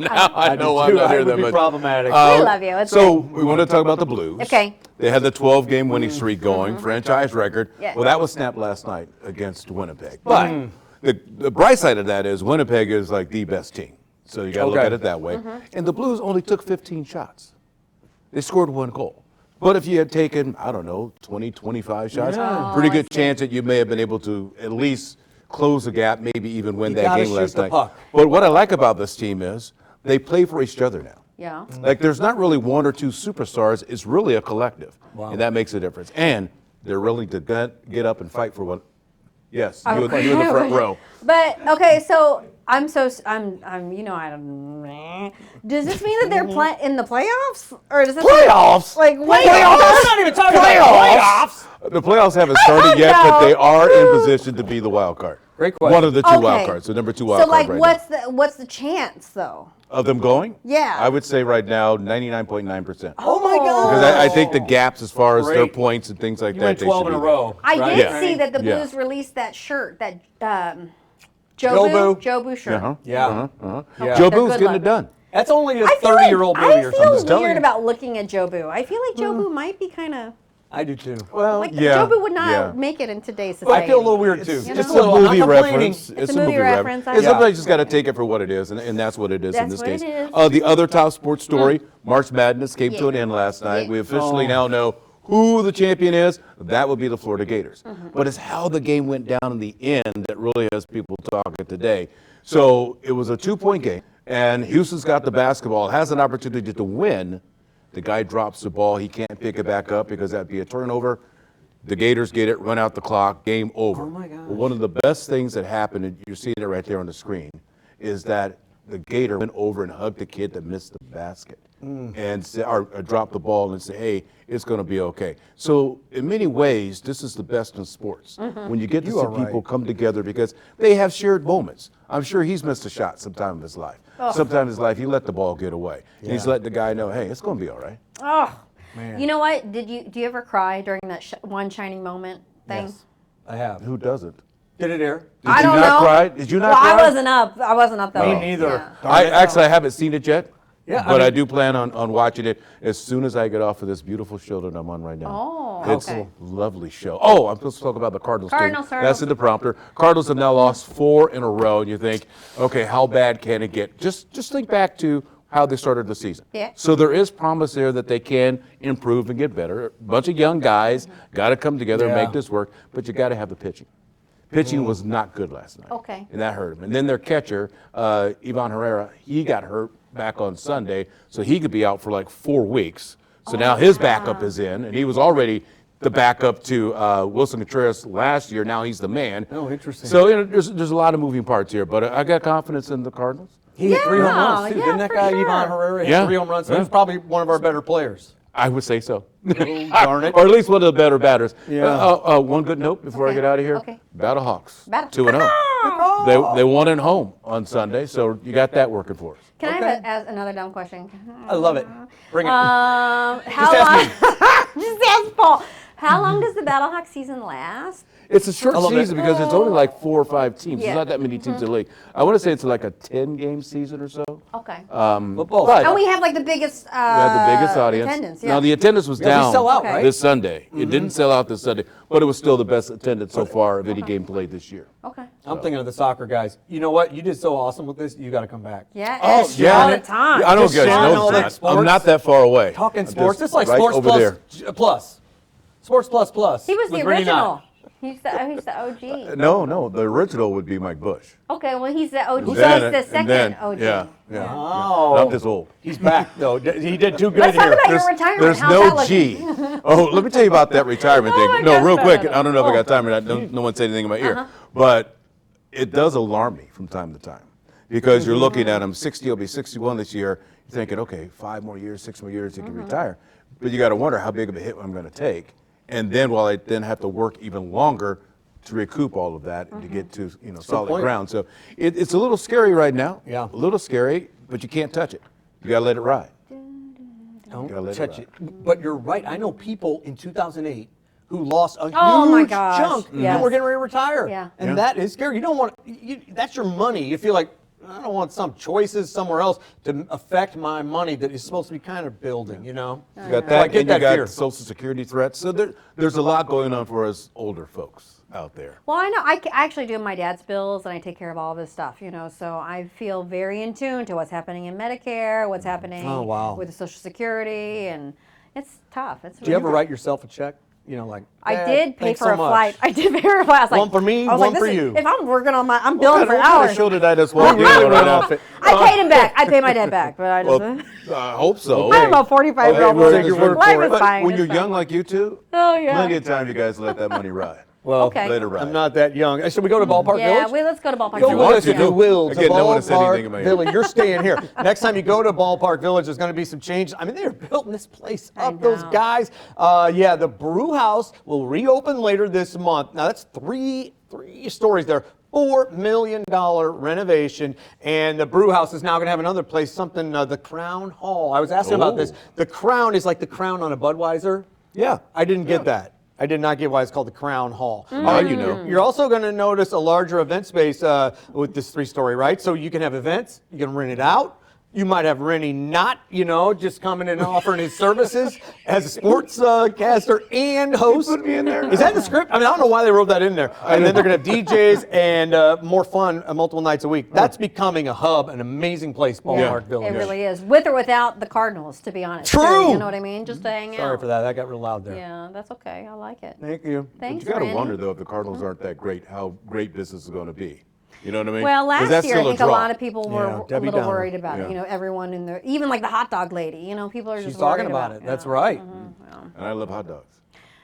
[SPEAKER 6] Now I know why I'm not here
[SPEAKER 2] That
[SPEAKER 6] that
[SPEAKER 2] would be
[SPEAKER 6] much.
[SPEAKER 2] problematic.
[SPEAKER 1] We love you. It's
[SPEAKER 6] So
[SPEAKER 1] good.
[SPEAKER 6] we want to talk about the Blues.
[SPEAKER 1] Okay.
[SPEAKER 6] They had the 12-game winning streak going, franchise record.
[SPEAKER 1] Yeah.
[SPEAKER 6] Well, that was snapped last night against Winnipeg. But the bright side of that is Winnipeg is like the best team. So you got to look
[SPEAKER 2] Okay.
[SPEAKER 6] at it that way. And the Blues only took 15 shots. They scored 1 goal. But if you had taken, I don't know, 20, 25 shots, pretty good chance that you may have been able to at least close the gap, maybe even win that
[SPEAKER 2] gotta
[SPEAKER 6] game last
[SPEAKER 2] shoot the
[SPEAKER 6] night.
[SPEAKER 2] puck.
[SPEAKER 6] But what I like about this team is they play for each other now.
[SPEAKER 1] Yeah.
[SPEAKER 6] Like there's not really one or two superstars. It's really a collective, and that makes a difference. And they're willing to get up and fight for one. Yes, you in the front row.
[SPEAKER 1] But okay, so I'm I don't. Does this mean that they're in the playoffs, or does this
[SPEAKER 6] Playoffs?
[SPEAKER 1] like what?
[SPEAKER 2] We're not even talking about playoffs.
[SPEAKER 6] The playoffs haven't started yet, but they are in position to be the wild card.
[SPEAKER 2] Great question.
[SPEAKER 6] One of the two
[SPEAKER 1] Okay.
[SPEAKER 6] wild cards, the number 2 wild
[SPEAKER 1] So
[SPEAKER 6] card
[SPEAKER 1] like,
[SPEAKER 6] right
[SPEAKER 1] what's the chance though?
[SPEAKER 6] now. Of them going?
[SPEAKER 1] Yeah.
[SPEAKER 6] I would say right now 99.9%.
[SPEAKER 2] Oh my God.
[SPEAKER 6] Because I think the gaps as far as their
[SPEAKER 2] Great.
[SPEAKER 6] points and things like
[SPEAKER 2] You
[SPEAKER 6] that.
[SPEAKER 2] went
[SPEAKER 6] they
[SPEAKER 2] 12
[SPEAKER 6] should
[SPEAKER 2] in a
[SPEAKER 6] be
[SPEAKER 2] row.
[SPEAKER 1] I
[SPEAKER 2] right?
[SPEAKER 1] did
[SPEAKER 6] Yeah.
[SPEAKER 1] see that the
[SPEAKER 6] Yeah.
[SPEAKER 1] Blues released that shirt, that
[SPEAKER 2] Jobu.
[SPEAKER 1] Jobu shirt.
[SPEAKER 6] Uh-huh.
[SPEAKER 2] Yeah.
[SPEAKER 1] they're
[SPEAKER 6] Joe
[SPEAKER 1] good
[SPEAKER 6] Boo's getting
[SPEAKER 1] looking.
[SPEAKER 6] it done.
[SPEAKER 2] That's only a
[SPEAKER 1] I feel
[SPEAKER 2] 30-year-old
[SPEAKER 1] like,
[SPEAKER 2] movie
[SPEAKER 1] I
[SPEAKER 2] or something.
[SPEAKER 1] feel
[SPEAKER 6] telling
[SPEAKER 1] weird
[SPEAKER 6] you.
[SPEAKER 1] about looking at Jobu. I feel like Jobu might be kind of
[SPEAKER 2] I do too.
[SPEAKER 3] Well,
[SPEAKER 1] Like,
[SPEAKER 3] yeah.
[SPEAKER 1] Jobu would not
[SPEAKER 3] yeah.
[SPEAKER 1] make it in today's
[SPEAKER 2] But I
[SPEAKER 1] society.
[SPEAKER 2] feel a little weird too.
[SPEAKER 1] You
[SPEAKER 2] Just
[SPEAKER 1] know?
[SPEAKER 2] a little. I'm not complaining.
[SPEAKER 3] reference.
[SPEAKER 1] It's a movie reference, I
[SPEAKER 3] And
[SPEAKER 1] know.
[SPEAKER 3] sometimes you just got to take it for what it is, and that's what it is in
[SPEAKER 1] That's
[SPEAKER 3] this
[SPEAKER 1] what
[SPEAKER 3] case.
[SPEAKER 1] it is.
[SPEAKER 3] The other top sports story, March Madness came to
[SPEAKER 1] Yeah.
[SPEAKER 3] an end last night.
[SPEAKER 1] Yeah.
[SPEAKER 3] We officially now know who the champion is. That would be the Florida Gators.
[SPEAKER 1] Mm-hmm.
[SPEAKER 3] But it's how the game went down in the end that really has people talking today. So it was a 2-point game, and Houston's got the basketball, has an opportunity to win. The guy drops the ball. He can't pick it back up because that'd be a turnover. The Gators get it, run out the clock, game over.
[SPEAKER 2] Oh, my gosh.
[SPEAKER 3] Well, one of the best things that happened, and you're seeing it right there on the screen, is that the Gator went over and hugged the kid that missed the basket and said, or dropped the ball and said, hey, it's going to be okay. So in many ways, this is the best in sports. When you get to
[SPEAKER 2] You
[SPEAKER 3] see
[SPEAKER 2] are right.
[SPEAKER 3] people come together because they have shared moments. I'm sure he's missed a shot sometime in his life. Sometime in his life, he let the ball get away. And he's letting the guy know, hey, it's going to be all right.
[SPEAKER 1] Oh,
[SPEAKER 2] Man.
[SPEAKER 1] you know what? Do you ever cry during that one shining moment thing?
[SPEAKER 2] Yes, I have.
[SPEAKER 3] Who doesn't?
[SPEAKER 2] Did it air?
[SPEAKER 3] Did
[SPEAKER 1] I
[SPEAKER 3] you
[SPEAKER 1] don't
[SPEAKER 3] not
[SPEAKER 1] know.
[SPEAKER 3] cry? Did you not
[SPEAKER 1] Well,
[SPEAKER 3] cry?
[SPEAKER 1] I wasn't up. I wasn't up that
[SPEAKER 2] Me
[SPEAKER 1] late.
[SPEAKER 2] neither.
[SPEAKER 1] Yeah.
[SPEAKER 3] I haven't seen it yet.
[SPEAKER 2] Yeah,
[SPEAKER 3] But
[SPEAKER 2] I
[SPEAKER 3] I
[SPEAKER 2] mean-
[SPEAKER 3] do plan on watching it as soon as I get off of this beautiful show that I'm on right now.
[SPEAKER 1] Oh,
[SPEAKER 3] It's
[SPEAKER 1] okay.
[SPEAKER 3] a lovely show. Oh, I'm supposed to talk about the Cardinals,
[SPEAKER 1] Cardinals,
[SPEAKER 3] too.
[SPEAKER 1] sorry.
[SPEAKER 3] That's in the prompter. Cardinals have now lost 4 in a row, and you think, okay, how bad can it get? Just think back to how they started the season.
[SPEAKER 1] Yeah.
[SPEAKER 3] So there is promise there that they can improve and get better. A bunch of young guys got to come together and
[SPEAKER 2] Yeah.
[SPEAKER 3] make this work, but you got to have the pitching. Pitching was not good last night.
[SPEAKER 1] Okay.
[SPEAKER 3] And that hurt him. And then their catcher, Ivan Herrera, he got hurt back on Sunday, so he could be out for like 4 weeks. So now his backup is in, and he was already the backup to Wilson Contreras last year. Now he's the man.
[SPEAKER 2] Oh, interesting.
[SPEAKER 3] So there's a lot of moving parts here, but I got confidence in the Cardinals.
[SPEAKER 2] He hit 3 home
[SPEAKER 1] Yeah,
[SPEAKER 2] runs too.
[SPEAKER 1] yeah,
[SPEAKER 2] Didn't that
[SPEAKER 1] for
[SPEAKER 2] guy,
[SPEAKER 1] sure.
[SPEAKER 2] Ivan Herrera, hit
[SPEAKER 3] Yeah.
[SPEAKER 2] 3 home runs? So
[SPEAKER 3] Yeah.
[SPEAKER 2] he's probably one of our better players.
[SPEAKER 3] I would say so.
[SPEAKER 2] Darn it.
[SPEAKER 3] Or at least one of the better batters.
[SPEAKER 2] Yeah.
[SPEAKER 3] One good note before I get out of here.
[SPEAKER 1] Okay.
[SPEAKER 3] Battlehawks,
[SPEAKER 1] Battle-
[SPEAKER 3] 2-0. They won at home on Sunday, so you got that working for us.
[SPEAKER 1] Can I
[SPEAKER 2] Okay.
[SPEAKER 1] have ask another dumb question?
[SPEAKER 2] I love it. Bring it.
[SPEAKER 1] How
[SPEAKER 2] ask
[SPEAKER 1] long? Just ask Paul. How long does the Battlehawk season last?
[SPEAKER 3] It's a short
[SPEAKER 2] I love it.
[SPEAKER 3] season because it's only like 4 or 5 teams.
[SPEAKER 1] Yeah.
[SPEAKER 3] There's not that many teams in the league. I want to say it's like a 10-game season or so.
[SPEAKER 1] Okay.
[SPEAKER 2] Football.
[SPEAKER 3] But
[SPEAKER 1] And we have like the biggest,
[SPEAKER 3] we had the biggest audience.
[SPEAKER 1] attendance. Yeah.
[SPEAKER 3] Now the attendance was down
[SPEAKER 2] sell out,
[SPEAKER 1] right?
[SPEAKER 3] this Sunday. It didn't sell out this Sunday, but it was still the best attendance so far of any game played this year.
[SPEAKER 1] Okay.
[SPEAKER 2] I'm thinking of the soccer guys. You know what? You did so awesome with this. You got to come back.
[SPEAKER 1] Yeah.
[SPEAKER 3] Oh,
[SPEAKER 1] it's
[SPEAKER 3] yeah.
[SPEAKER 1] all the time.
[SPEAKER 3] I don't
[SPEAKER 2] Just
[SPEAKER 3] guys
[SPEAKER 2] showing
[SPEAKER 3] know
[SPEAKER 2] all that
[SPEAKER 3] that.
[SPEAKER 2] sports.
[SPEAKER 3] I'm not that far away.
[SPEAKER 2] Talking
[SPEAKER 3] I'm
[SPEAKER 2] sports.
[SPEAKER 3] just
[SPEAKER 2] It's like
[SPEAKER 3] right
[SPEAKER 2] Sports
[SPEAKER 3] over there.
[SPEAKER 2] Plus. Sports Plus Plus.
[SPEAKER 1] He was the
[SPEAKER 2] with Brittany Knott.
[SPEAKER 1] original. He's the OG.
[SPEAKER 3] No, the original would be Mike Bush.
[SPEAKER 1] Okay, well he's the OG.
[SPEAKER 3] And
[SPEAKER 1] He's
[SPEAKER 3] then-
[SPEAKER 1] the
[SPEAKER 3] and
[SPEAKER 1] second
[SPEAKER 3] then-
[SPEAKER 1] OG.
[SPEAKER 3] Yeah.
[SPEAKER 2] Oh.
[SPEAKER 3] Not this old.
[SPEAKER 2] He's back, though. He did too good
[SPEAKER 1] Let's talk
[SPEAKER 2] here.
[SPEAKER 1] about your retirement.
[SPEAKER 3] There's
[SPEAKER 1] How's
[SPEAKER 3] no
[SPEAKER 1] that
[SPEAKER 3] G.
[SPEAKER 1] looking?
[SPEAKER 3] Oh, let me tell you about that retirement
[SPEAKER 1] Oh my
[SPEAKER 3] thing. No,
[SPEAKER 1] God,
[SPEAKER 3] real
[SPEAKER 1] no,
[SPEAKER 3] quick.
[SPEAKER 1] no, no.
[SPEAKER 3] I don't know if I
[SPEAKER 1] Oh.
[SPEAKER 3] got time or not. No one said anything in my ear. But it does alarm me from time to time because you're looking at him 60, he'll be 61 this year. You're thinking, okay, 5 more years, 6 more years, he can retire. But you got to wonder how big of a hit I'm going to take. And then while I then have to work even longer to recoup all of that and to get to solid
[SPEAKER 2] point.
[SPEAKER 3] ground. So it's a little scary right now.
[SPEAKER 2] Yeah.
[SPEAKER 3] A little scary, but you can't touch it. You got to let it ride.
[SPEAKER 2] Don't
[SPEAKER 3] Gotta let it
[SPEAKER 2] touch
[SPEAKER 3] ride.
[SPEAKER 2] it. But you're right. I know people in 2008 who lost a
[SPEAKER 1] Oh my
[SPEAKER 2] huge
[SPEAKER 1] gosh.
[SPEAKER 2] chunk
[SPEAKER 1] Yes.
[SPEAKER 2] and were getting ready to retire.
[SPEAKER 1] Yeah.
[SPEAKER 2] And
[SPEAKER 3] Yeah.
[SPEAKER 2] that is scary. You don't want that's your money. You feel like I don't want some choices somewhere else to affect my money that is supposed to be kind of building,
[SPEAKER 3] You got
[SPEAKER 2] So I
[SPEAKER 3] that,
[SPEAKER 2] get
[SPEAKER 3] and you
[SPEAKER 2] that
[SPEAKER 3] got
[SPEAKER 2] fear.
[SPEAKER 3] Social Security threats. So there's a lot going on for us older folks out there.
[SPEAKER 1] Well, I know. I actually do my dad's bills, and I take care of all of his stuff. So I feel very in tune to what's happening in Medicare, what's happening
[SPEAKER 2] Oh, wow.
[SPEAKER 1] with the Social Security, and it's tough. It's
[SPEAKER 2] Do you ever
[SPEAKER 1] really
[SPEAKER 2] write yourself a check? Like
[SPEAKER 1] I
[SPEAKER 2] "Dad,
[SPEAKER 1] did pay
[SPEAKER 2] thanks
[SPEAKER 1] for
[SPEAKER 2] so
[SPEAKER 1] a
[SPEAKER 2] much."
[SPEAKER 1] flight. I did pay for a flight. I was like,
[SPEAKER 2] One for me,
[SPEAKER 1] I was
[SPEAKER 2] one
[SPEAKER 1] like,
[SPEAKER 2] for
[SPEAKER 1] this is-
[SPEAKER 2] you.
[SPEAKER 1] If I'm working on I'm billing for
[SPEAKER 3] What kind
[SPEAKER 1] hours.
[SPEAKER 3] of show did I just walk in
[SPEAKER 2] Really
[SPEAKER 3] on
[SPEAKER 2] run
[SPEAKER 3] right
[SPEAKER 2] off
[SPEAKER 3] now?
[SPEAKER 2] it.
[SPEAKER 1] I paid him back. I paid my dad back, but I just.
[SPEAKER 3] Well, I hope so.
[SPEAKER 1] I'm a 45-year-old
[SPEAKER 2] we'll
[SPEAKER 1] woman.
[SPEAKER 2] take your word
[SPEAKER 1] Life
[SPEAKER 2] for it.
[SPEAKER 1] is
[SPEAKER 3] But
[SPEAKER 1] fine.
[SPEAKER 3] when
[SPEAKER 1] it's
[SPEAKER 3] you're
[SPEAKER 1] fine.
[SPEAKER 3] young like you two,
[SPEAKER 1] Oh yeah.
[SPEAKER 3] plenty of time you guys let that money ride.
[SPEAKER 2] Well,
[SPEAKER 1] Okay.
[SPEAKER 3] Let it ride.
[SPEAKER 2] I'm not that young. Should we go to Ballpark
[SPEAKER 1] Yeah,
[SPEAKER 2] Village?
[SPEAKER 1] let's go to Ballpark
[SPEAKER 2] Go
[SPEAKER 3] you
[SPEAKER 2] with
[SPEAKER 3] want
[SPEAKER 2] us
[SPEAKER 3] to,
[SPEAKER 2] if you
[SPEAKER 3] do.
[SPEAKER 2] will.
[SPEAKER 3] Again,
[SPEAKER 2] to
[SPEAKER 3] no one has said anything in
[SPEAKER 2] Ballpark
[SPEAKER 3] my ear.
[SPEAKER 2] Village. You're staying here. Next time you go to Ballpark Village, there's going to be some changes. I mean, they're building this place
[SPEAKER 1] I
[SPEAKER 2] up. Those
[SPEAKER 1] know.
[SPEAKER 2] guys. Yeah, the brew house will reopen later this month. Now that's three stories there. $4 million renovation, and the brew house is now going to have another place, something, the Crown Hall. I was asking about this. The Crown is like the crown on a Budweiser.
[SPEAKER 3] Yeah.
[SPEAKER 2] I didn't get that. I did not get why it's called the Crown Hall.
[SPEAKER 3] Oh, you know.
[SPEAKER 2] You're also going to notice a larger event space with this 3-story, right? So you can have events, you can rent it out, You might have Rennie not, just coming in and offering his services as a sports caster and host.
[SPEAKER 6] Put me in there.
[SPEAKER 2] Is that the script? I don't know why they wrote that in there. And then they're going to have DJs and more fun multiple nights a week. That's becoming a hub, an amazing place, Ballpark Village.
[SPEAKER 1] It really is, with or without the Cardinals, to be honest.
[SPEAKER 2] True.
[SPEAKER 1] too, you know what I mean? Just to hang out.
[SPEAKER 2] Sorry for that. That got real loud there.
[SPEAKER 1] Yeah, that's okay. I like it.
[SPEAKER 2] Thank you.
[SPEAKER 1] Thanks,
[SPEAKER 6] You got to
[SPEAKER 1] Randy.
[SPEAKER 6] wonder, though, if the Cardinals aren't that great, how great business is going to be. You know what I mean?
[SPEAKER 1] Well,
[SPEAKER 6] 'Cause
[SPEAKER 1] last
[SPEAKER 6] that's
[SPEAKER 1] year I
[SPEAKER 6] still
[SPEAKER 1] think a
[SPEAKER 6] draw.
[SPEAKER 1] lot of people were a
[SPEAKER 2] Debbie
[SPEAKER 1] little
[SPEAKER 2] Downer.
[SPEAKER 1] worried about it.
[SPEAKER 6] Yeah.
[SPEAKER 1] Everyone in there, even like the hot dog lady. People are
[SPEAKER 2] She's
[SPEAKER 1] just
[SPEAKER 2] talking
[SPEAKER 1] worried
[SPEAKER 2] about it. That's
[SPEAKER 1] yeah.
[SPEAKER 2] right.
[SPEAKER 6] And I love hot dogs.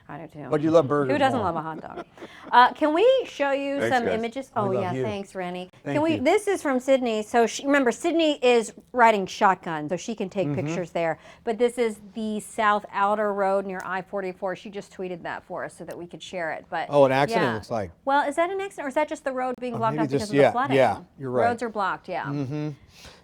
[SPEAKER 1] I do too.
[SPEAKER 2] But you love burgers.
[SPEAKER 1] Who doesn't
[SPEAKER 2] more.
[SPEAKER 1] love a hot dog? Can we show you
[SPEAKER 6] Thanks,
[SPEAKER 1] some
[SPEAKER 6] guys.
[SPEAKER 1] images?
[SPEAKER 2] We
[SPEAKER 1] Oh
[SPEAKER 2] love
[SPEAKER 1] yeah,
[SPEAKER 2] you.
[SPEAKER 1] thanks, Rennie.
[SPEAKER 2] Thank
[SPEAKER 1] Can we?
[SPEAKER 2] you.
[SPEAKER 1] This is from Sydney. So remember, Sydney is riding shotgun, so she can take pictures there. But this is the South Outer Road near I-44. She just tweeted that for us so that we could share it. But
[SPEAKER 2] Oh, an accident,
[SPEAKER 1] yeah.
[SPEAKER 2] looks like.
[SPEAKER 1] Well, is that an accident, or is that just the road being blocked
[SPEAKER 2] maybe
[SPEAKER 1] off because
[SPEAKER 2] just-
[SPEAKER 1] of the
[SPEAKER 2] yeah,
[SPEAKER 1] flooding?
[SPEAKER 2] yeah, you're right.
[SPEAKER 1] Roads are blocked. Yeah.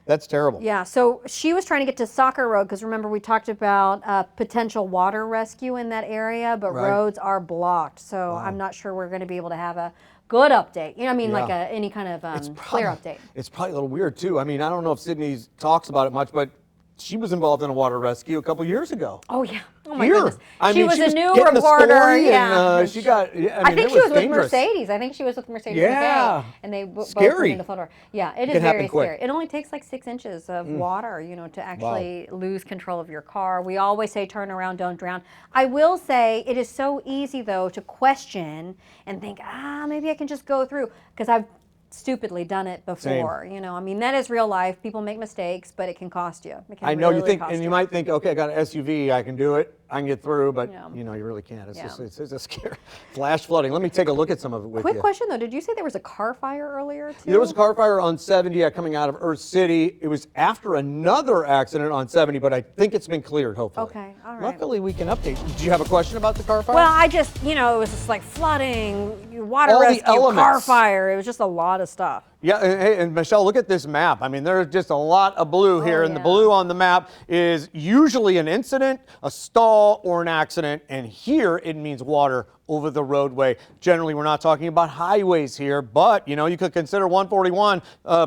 [SPEAKER 2] That's terrible.
[SPEAKER 1] Yeah, so she was trying to get to Soccer Road because remember we talked about potential water rescue in that area, but
[SPEAKER 2] Right.
[SPEAKER 1] roads are blocked. So I'm not sure we're going to be able to have a good update. Like
[SPEAKER 2] Yeah.
[SPEAKER 1] any kind of clear update.
[SPEAKER 2] It's probably a little weird too. I don't know if Sydney talks about it much, but she was involved in a water rescue a couple years ago.
[SPEAKER 1] Oh yeah. Oh my
[SPEAKER 2] Here.
[SPEAKER 1] goodness.
[SPEAKER 2] I
[SPEAKER 1] She
[SPEAKER 2] mean,
[SPEAKER 1] was
[SPEAKER 2] she
[SPEAKER 1] a
[SPEAKER 2] was
[SPEAKER 1] new
[SPEAKER 2] getting the
[SPEAKER 1] reporter.
[SPEAKER 2] story
[SPEAKER 1] Yeah.
[SPEAKER 2] and, she got.
[SPEAKER 1] I think
[SPEAKER 2] it
[SPEAKER 1] she was with
[SPEAKER 2] dangerous.
[SPEAKER 1] Mercedes. I think she was with Mercedes.
[SPEAKER 2] Yeah.
[SPEAKER 1] McKay, and they both
[SPEAKER 2] Scary.
[SPEAKER 1] went into flood. Yeah, it is
[SPEAKER 2] can happen
[SPEAKER 1] very
[SPEAKER 2] quick.
[SPEAKER 1] scary. It only takes like 6 inches of water, to actually lose control of your car. We always say turn around, don't drown. I will say it is so easy though to question and think, maybe I can just go through because I've stupidly done it before. That is real life. People make mistakes, but it can cost you. It can
[SPEAKER 2] I know you
[SPEAKER 1] really
[SPEAKER 2] think,
[SPEAKER 1] cost
[SPEAKER 2] and you might think, okay, I got an SUV, I can do it, I can get through, but
[SPEAKER 1] Yeah.
[SPEAKER 2] you really can't. It's
[SPEAKER 1] Yeah.
[SPEAKER 2] just it's a scary flash flooding. Let me take a look at some of it with
[SPEAKER 1] Quick
[SPEAKER 2] you.
[SPEAKER 1] question though, did you say there was a car fire earlier too?
[SPEAKER 2] There was a car fire on 70 coming out of Earth City. It was after another accident on 70, but I think it's been cleared, hopefully.
[SPEAKER 1] Okay, all right.
[SPEAKER 2] Luckily, we can update. Do you have a question about the car fire?
[SPEAKER 1] Well, I just, it was just like flooding, water
[SPEAKER 2] All the
[SPEAKER 1] rescue, car
[SPEAKER 2] elements.
[SPEAKER 1] fire. It was just a lot of stuff.
[SPEAKER 2] Yeah, and Michelle, look at this map. There's just a lot of blue here, and the
[SPEAKER 1] yeah.
[SPEAKER 2] blue on the map is usually an incident, a stall, or an accident, and here it means water over the roadway. Generally, we're not talking about highways here, but, you could consider 141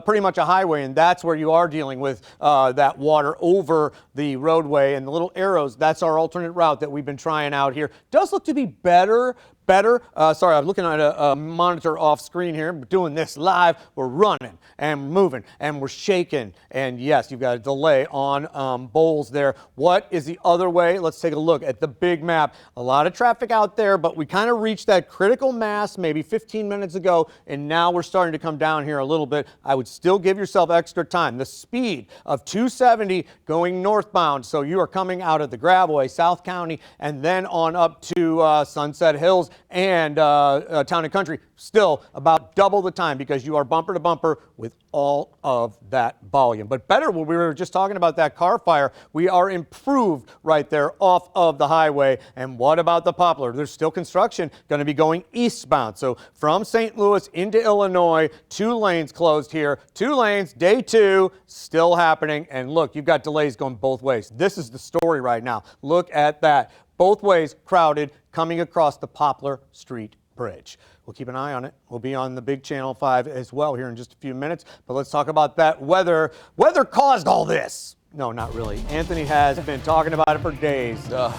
[SPEAKER 2] pretty much a highway, and that's where you are dealing with that water over the roadway, and the little arrows, that's our alternate route that we've been trying out here. Does look to be better. Sorry, I'm looking at a monitor off screen here. We're doing this live. We're running and moving and we're shaking. And yes, you've got a delay on Bowles there. What is the other way? Let's take a look at the big map. A lot of traffic out there, but we kind of reached that critical mass maybe 15 minutes ago, and now we're starting to come down here a little bit. I would still give yourself extra time. The speed of 270 going northbound, so you are coming out of the Gravelway, South County, and then on up to Sunset Hills and Town and Country, still about double the time because you are bumper to bumper with all of that volume. But better, when we were just talking about that car fire, we are improved right there off of the highway. And what about the Poplar? There's still construction going to be going eastbound. So from St. Louis into Illinois, 2 lanes closed here. 2 lanes, day 2, still happening. And look, you've got delays going both ways. This is the story right now. Look at that. Both ways crowded coming across the Poplar Street Bridge. We'll keep an eye on it. We'll be on the big Channel 5 as well here in just a few minutes. But let's talk about that weather. Weather caused all this. No, not really. Anthony has been talking about it for days. Man,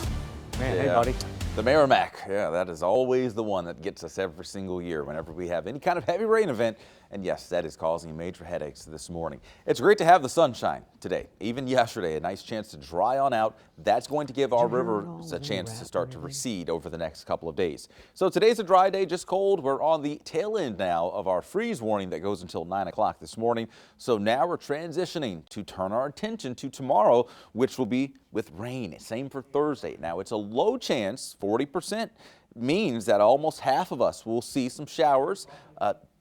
[SPEAKER 2] hey, buddy.
[SPEAKER 3] The Merrimack, yeah, that is always the one that gets us every single year whenever we have any kind of heavy rain event. And yes, that is causing major headaches this morning. It's great to have the sunshine today. Even yesterday, a nice chance to dry on out. That's going to give our rivers a chance to start to recede over the next couple of days. So today's a dry day, just cold. We're on the tail end now of our freeze warning that goes until 9 o'clock this morning. So now we're transitioning to turn our attention to tomorrow, which will be with rain. Same for Thursday. Now it's a low chance, 40%, means that almost half of us will see some showers.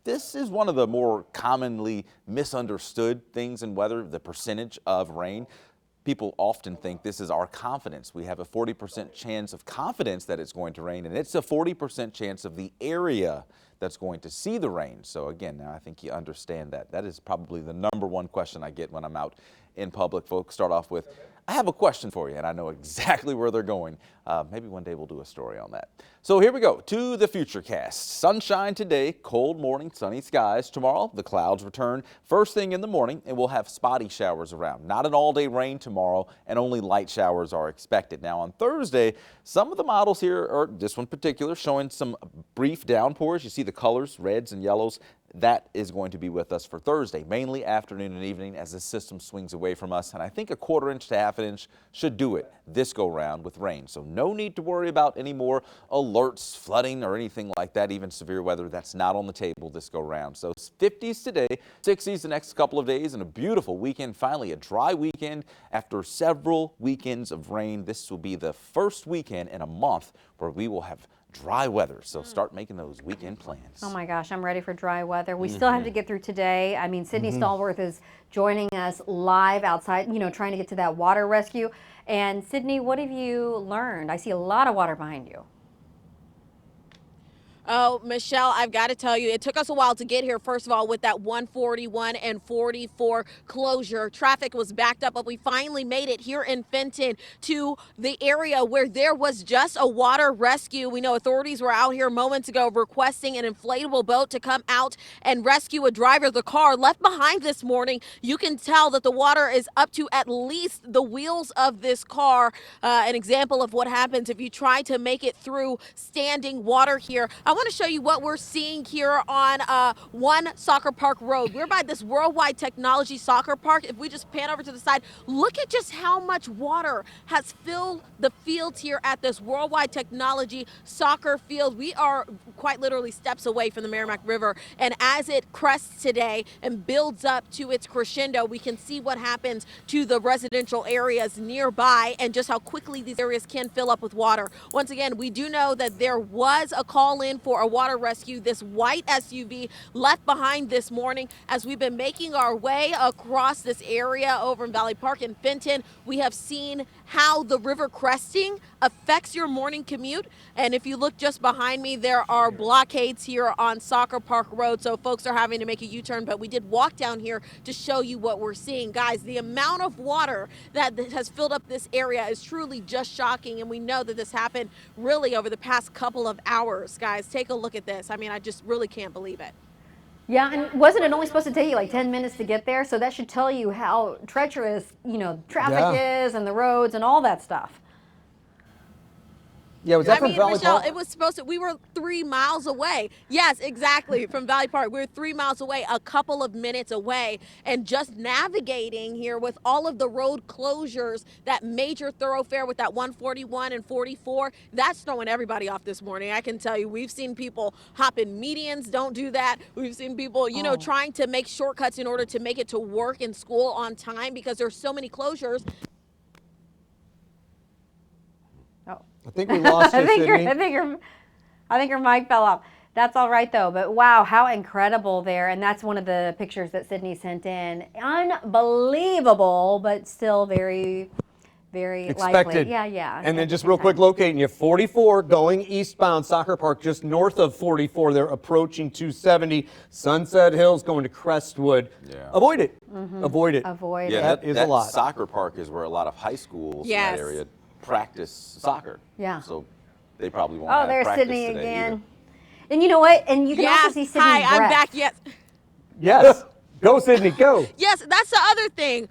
[SPEAKER 3] This is one of the more commonly misunderstood things in weather, the percentage of rain. People often think this is our confidence. We have a 40% chance of confidence that it's going to rain, and it's a 40% chance of the area that's going to see the rain. So again, now I think you understand that. That is probably the #1 question I get when I'm out in public. Folks start off with, I have a question for you, and I know exactly where they're going. Maybe one day we'll do a story on that. So here we go to the Futurecast. Sunshine today, cold morning, sunny skies. Tomorrow, the clouds return first thing in the morning, and we'll have spotty showers around. Not an all-day rain tomorrow, and only light showers are expected. Now on Thursday, some of the models here, or this one in particular, showing some brief downpours. You see the colors, reds and yellows. That is going to be with us for Thursday, mainly afternoon and evening as the system swings away from us. And I think a 1/4 inch to 1/2 inch should do it this go round with rain. So no need to worry about any more alerts, flooding, or anything like that, even severe weather. That's not on the table this go round. So 50s today, 60s the next couple of days, and a beautiful weekend. Finally, a dry weekend after several weekends of rain. This will be the first weekend in a month where we will have dry weather, so start making those weekend plans.
[SPEAKER 1] Oh my gosh, I'm ready for dry weather. We still have to get through today. I mean, Sydney Stallworth is joining us live outside, trying to get to that water rescue. And Sydney, what have you learned? I see a lot of water behind you.
[SPEAKER 8] Oh, Michelle, I've got to tell you, it took us a while to get here. First of all, with that 141 and 44 closure, traffic was backed up, but we finally made it here in Fenton to the area where there was just a water rescue. We know authorities were out here moments ago requesting an inflatable boat to come out and rescue a driver. The car left behind this morning. You can tell that the water is up to at least the wheels of this car. An example of what happens if you try to make it through standing water here. I want to show you what we're seeing here on One Soccer Park Road. We're by this Worldwide Technology Soccer Park. If we just pan over to the side, look at just how much water has filled the fields here at this Worldwide Technology Soccer Field. We are quite literally steps away from the Merrimack River, and as it crests today and builds up to its crescendo, we can see what happens to the residential areas nearby and just how quickly these areas can fill up with water. Once again, we do know that there was a call in for a water rescue. This white SUV left behind this morning. As we've been making our way across this area over in Valley Park and Fenton, we have seen how the river cresting affects your morning commute. And if you look just behind me, there are blockades here on Soccer Park Road, so folks are having to make a U-turn, but we did walk down here to show you what we're seeing. Guys, the amount of water that has filled up this area is truly just shocking, and we know that this happened really over the past couple of hours. Guys, take a look at this. I mean, I just really can't believe it.
[SPEAKER 1] Yeah, and wasn't it only supposed to take you like 10 minutes to get there? So that should tell you how treacherous, traffic is and the roads and all that stuff.
[SPEAKER 2] Yeah, was that from Valley
[SPEAKER 8] Michelle,
[SPEAKER 2] Park?
[SPEAKER 8] it was supposed to, we were 3 miles away. Yes, exactly, from Valley Park. We were 3 miles away, a couple of minutes away, and just navigating here with all of the road closures, that major thoroughfare with that 141 and 44, that's throwing everybody off this morning. I can tell you, we've seen people hop in medians, don't do that. We've seen people, trying to make shortcuts in order to make it to work and school on time because there's so many closures.
[SPEAKER 2] I think we lost you, Sydney.
[SPEAKER 1] I think your mic fell off. That's all right though, but wow, how incredible there. And that's one of the pictures that Sydney sent in. Unbelievable, but still very, very
[SPEAKER 2] Expected.
[SPEAKER 1] likely. Yeah.
[SPEAKER 2] And then just real quick, locating you, 44 going eastbound, Soccer Park just north of 44. They're approaching 270. Sunset Hills going to Crestwood.
[SPEAKER 3] Yeah.
[SPEAKER 2] Avoid it. Avoid it.
[SPEAKER 1] Avoid
[SPEAKER 3] Yeah,
[SPEAKER 1] it.
[SPEAKER 2] That is a lot.
[SPEAKER 3] Soccer park is where a lot of high schools in that area practice soccer.
[SPEAKER 1] Yeah.
[SPEAKER 3] So they probably won't
[SPEAKER 1] Oh,
[SPEAKER 3] have
[SPEAKER 1] there's
[SPEAKER 3] practice
[SPEAKER 1] Sydney
[SPEAKER 3] today
[SPEAKER 1] again.
[SPEAKER 3] either.
[SPEAKER 1] And you know what? And you can also see Sydney's
[SPEAKER 8] Hi, I'm
[SPEAKER 1] breath.
[SPEAKER 8] back. Yes.
[SPEAKER 2] Yes. Go, Sydney, go.
[SPEAKER 8] Yes, that's the other thing.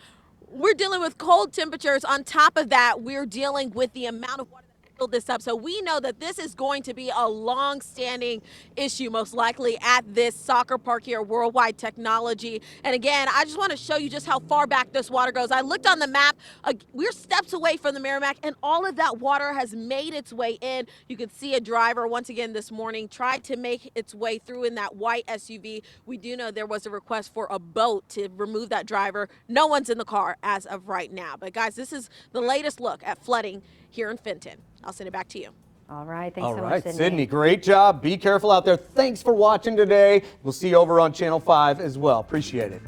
[SPEAKER 8] We're dealing with cold temperatures. On top of that, we're dealing with the amount of water that filled this up. So we know that this is going to be a long-standing issue, most likely at this soccer park here, Worldwide Technology. And again, I just want to show you just how far back this water goes. I looked on the map. We're steps away from the Merrimack, and all of that water has made its way in. You can see a driver once again this morning tried to make its way through in that white SUV. We do know there was a request for a boat to remove that driver. No one's in the car as of right now. But guys, this is the latest look at flooding here in Fenton. I'll send it back to you.
[SPEAKER 1] All right, thanks
[SPEAKER 2] All
[SPEAKER 1] so
[SPEAKER 2] right,
[SPEAKER 1] much,
[SPEAKER 2] Sydney, great job. Be careful out there. Thanks for watching today. We'll see you over on Channel 5 as well. Appreciate it.